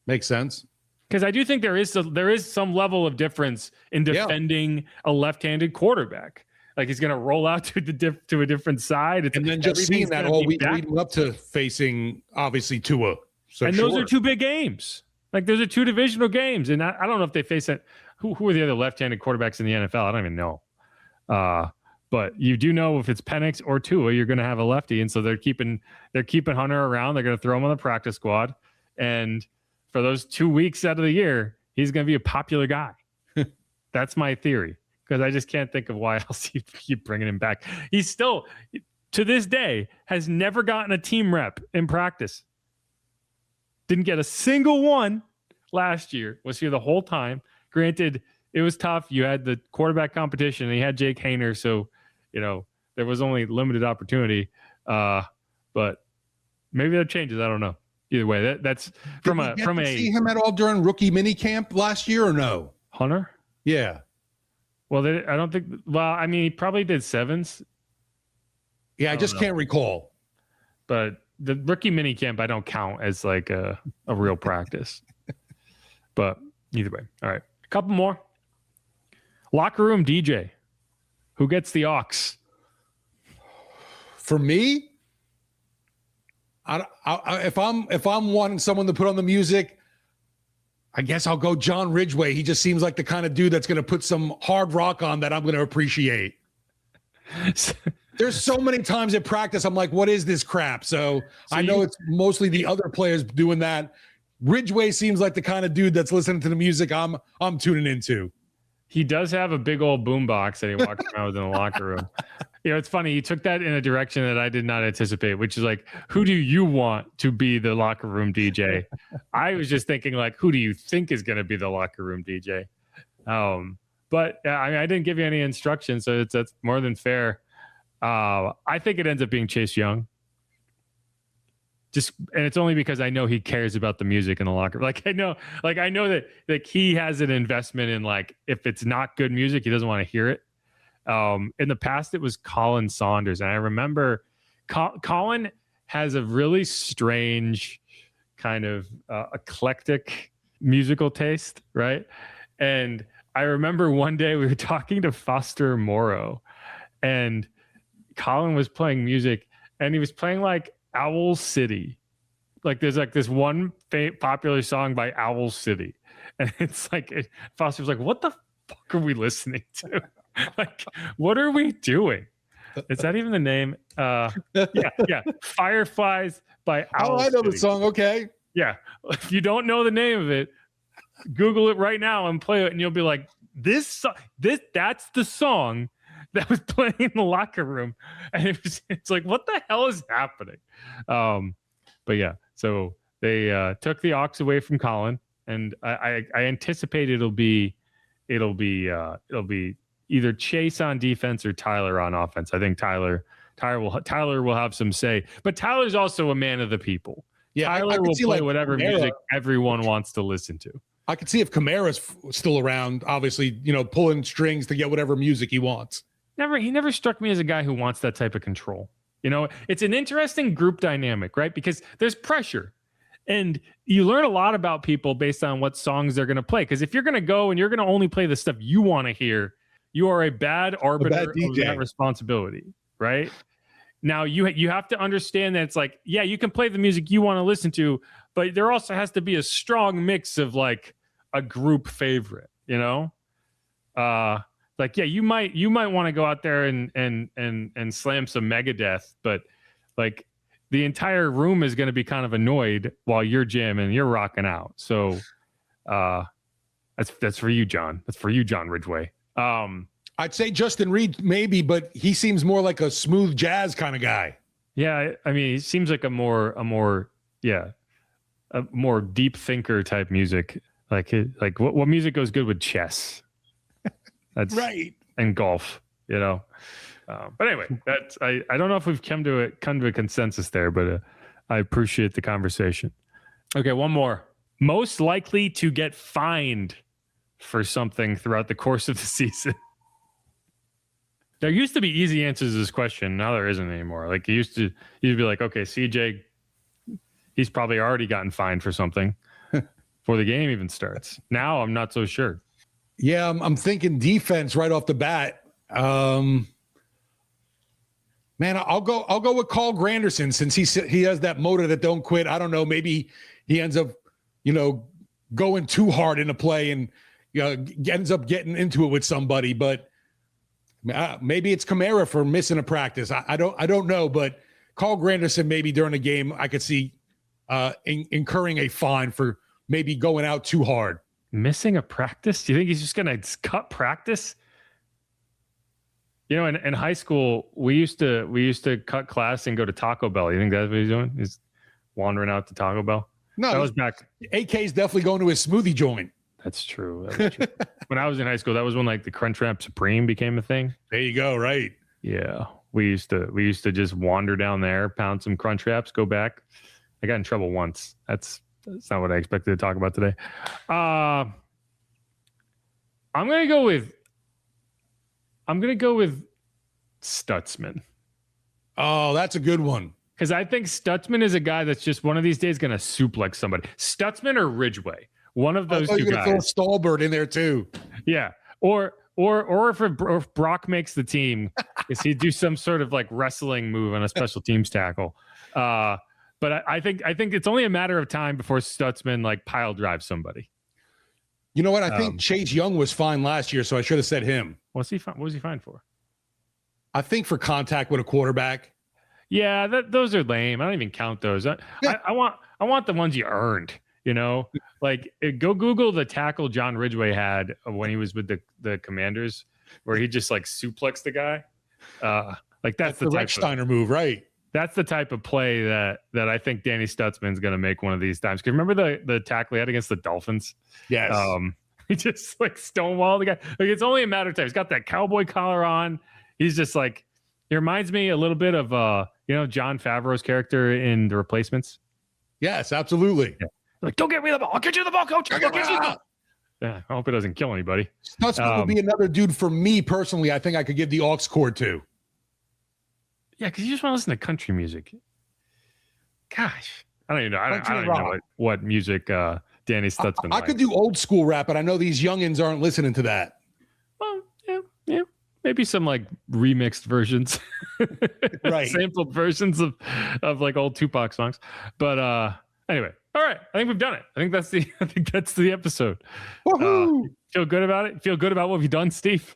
Makes sense. Because I do think there is some level of difference in defending a left-handed quarterback. Like he's going to roll out to a different side. And then just seeing that all week leading up to facing, obviously, Tua. So those are 2 big games. Like those are 2 divisional games. And I don't know if they face it. Who are the other left-handed quarterbacks in the NFL? I don't even know. But you do know if it's Penix or Tua, you're going to have a lefty. And so they're keeping Hunter around. They're going to throw him on the practice squad. And for those 2 weeks out of the year, he's going to be a popular guy. That's my theory. because I just can't think of why else you keep bringing him back. He's still, to this day, has never gotten a team rep in practice. Didn't get a single one last year. Was here the whole time. Granted, it was tough. You had the quarterback competition, and you had Jake Hayner, so there was only limited opportunity. But maybe that changes. I don't know. Either way, that's from a see him at all during rookie mini camp last year or no? Hunter? Yeah. Well, I don't think. Well, I mean, he probably did sevens. Yeah, I just can't recall. But the rookie mini camp, I don't count as like a real practice. But either way, all right. A couple more. Locker room DJ. Who gets the aux? For me, if I'm wanting someone to put on the music, I guess I'll go John Ridgway. He just seems like the kind of dude that's going to put some hard rock on that I'm going to appreciate. There's so many times at practice I'm like, what is this crap? So I know it's mostly the other players doing that. Ridgway seems like the kind of dude that's listening to the music I'm tuning into. He does have a big old boombox that he walks around with in the locker room. It's funny. He took that in a direction that I did not anticipate, which is like, who do you want to be the locker room DJ? I was just thinking like, who do you think is going to be the locker room DJ? But I mean, I didn't give you any instructions, so that's more than fair. I think it ends up being Chase Young. And it's only because I know he cares about the music in the locker. I know that like he has an investment in like, if it's not good music, he doesn't want to hear it. In the past, it was Colin Saunders. And I remember Colin has a really strange kind of eclectic musical taste. Right. And I remember one day we were talking to Foster Morrow and Colin was playing music and he was playing like Owl City. Like there's like this one popular song by Owl City. And it's like, Foster was like, what the fuck are we listening to? Like, what are we doing? Is that even the name? Yeah. Fireflies by Owl I know City. the song. Okay. Yeah. If you don't know the name of it, Google it right now and play it. And you'll be like, that's the song that was playing in the locker room. And it's like, what the hell is happening? But yeah, so they took the aux away from Colin, and I anticipate it'll be either Chase on defense or Tyler on offense. I think Tyler will have some say, but Tyler's also a man of the people. Yeah, Tyler will play whatever music everyone wants to listen to. I could see if Kamara's still around, obviously, pulling strings to get whatever music he wants. He never struck me as a guy who wants that type of control. It's an interesting group dynamic, right? Because there's pressure. And you learn a lot about people based on what songs they're going to play. Because if you're going to go and you're going to only play the stuff you want to hear, you are a bad arbiter of that responsibility, right? Now, you have to understand that it's like, yeah, you can play the music you want to listen to, but there also has to be a strong mix of like a group favorite, Like, yeah, you might want to go out there and slam some Megadeth, but like the entire room is going to be kind of annoyed while you're jamming, you're rocking out. So that's for you, John. That's for you, John Ridgway. I'd say Justin Reed maybe, but he seems more like a smooth jazz kind of guy. Yeah, I mean, he seems like a more deep thinker type music. Like what music goes good with chess? That's right. And golf, But anyway, that's I don't know if we've come to a consensus there, but I appreciate the conversation. Okay, one more. Most likely to get fined for something throughout the course of the season. There used to be easy answers to this question. Now there isn't anymore. Like you'd be like, okay, CJ, he's probably already gotten fined for something before the game even starts. Now I'm not so sure. Yeah, I'm thinking defense right off the bat. Man, I'll go with Carl Granderson since he has that motor that don't quit. I don't know. Maybe he ends up, going too hard in a play and ends up getting into it with somebody. But maybe it's Kamara for missing a practice. I don't know. But Carl Granderson maybe during a game I could see incurring a fine for maybe going out too hard. Missing a practice? Do you think he's just going to cut practice? You know, in high school, we used to cut class and go to Taco Bell. You think that's what he's doing? He's wandering out to Taco Bell? No, that was back. AK's definitely going to his smoothie joint. That's true. When I was in high school, that was when like the Crunchwrap Supreme became a thing. There you go. Right. Yeah. We used to just wander down there, pound some Crunchwraps, go back. I got in trouble once. That's not what I expected to talk about today. I'm gonna go with Stutzman. Oh, that's a good one. Because I think Stutzman is a guy that's just one of these days going to suplex somebody. Stutzman or Ridgeway, one of those two guys. Throw Stallbird in there too. Yeah, or if Brock makes the team, is he do some sort of like wrestling move on a special teams tackle? But I think it's only a matter of time before Stutzman like pile drives somebody. You know what? I think Chase Young was fine last year, so I should have said him. What was he fine for? I think for contact with a quarterback. Yeah, those are lame. I don't even count those. I want the ones you earned. You know, like go Google the tackle John Ridgeway had when he was with the Commanders, where he just like suplexed the guy. Like that's the Rechsteiner move, right? That's the type of play that I think Danny Stutzman's going to make one of these times. Because remember the tackle he had against the Dolphins? Yes. He just like stonewalled the guy. Like it's only a matter of time. He's got that cowboy collar on. He's just like, it reminds me a little bit of John Favreau's character in The Replacements. Yes, absolutely. Yeah. Like, don't get me the ball. I'll get you the ball, coach. I'll get you the ball. Yeah, I hope it doesn't kill anybody. Stutzman would be another dude for me personally. I think I could give the aux cord to. Yeah, because you just want to listen to country music. Gosh, I don't even know. I don't even know what music Danny Stutzman. I could do old school rap, but I know these youngins aren't listening to that. Well, yeah. Maybe some like remixed versions, right? Sampled versions of like old Tupac songs. But anyway, all right. I think we've done it. I think that's the episode. Feel good about it? Feel good about what we've done, Steve?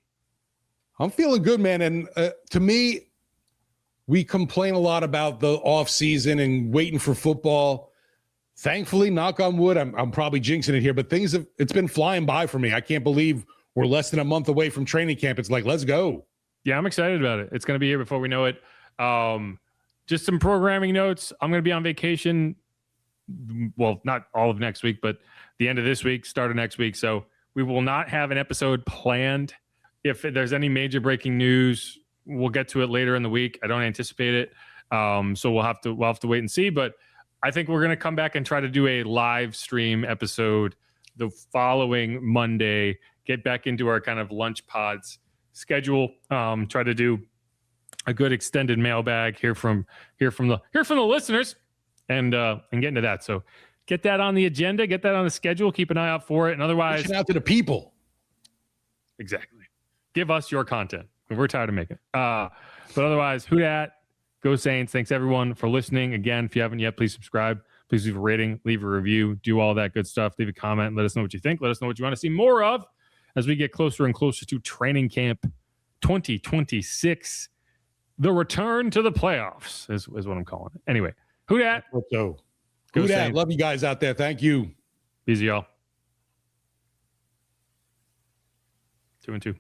I'm feeling good, man. And to me, we complain a lot about the off season and waiting for football. Thankfully, knock on wood, I'm probably jinxing it here, but it's been flying by for me. I can't believe we're less than a month away from training camp. It's like, let's go. Yeah, I'm excited about it. It's going to be here before we know it. Just some programming notes. I'm going to be on vacation. Well, not all of next week, but the end of this week, start of next week. So we will not have an episode planned. If there's any major breaking news, we'll get to it later in the week. I don't anticipate it. So we'll have to wait and see. But I think we're going to come back and try to do a live stream episode the following Monday. Get back into our kind of lunch pods schedule. Try to do a good extended mailbag, hear from the listeners, and get into that. So get that on the agenda, get that on the schedule, keep an eye out for it. And otherwise, reaching out to the people. Exactly. Give us your content. We're tired of making it. But otherwise, who dat? Go Saints. Thanks everyone for listening. Again, if you haven't yet, please subscribe. Please leave a rating, leave a review, do all that good stuff. Leave a comment. Let us know what you think. Let us know what you want to see more of as we get closer and closer to training camp 2026. The return to the playoffs is what I'm calling it. Anyway, who dat? Who dat? Love you guys out there. Thank you. Easy, y'all. 2-2.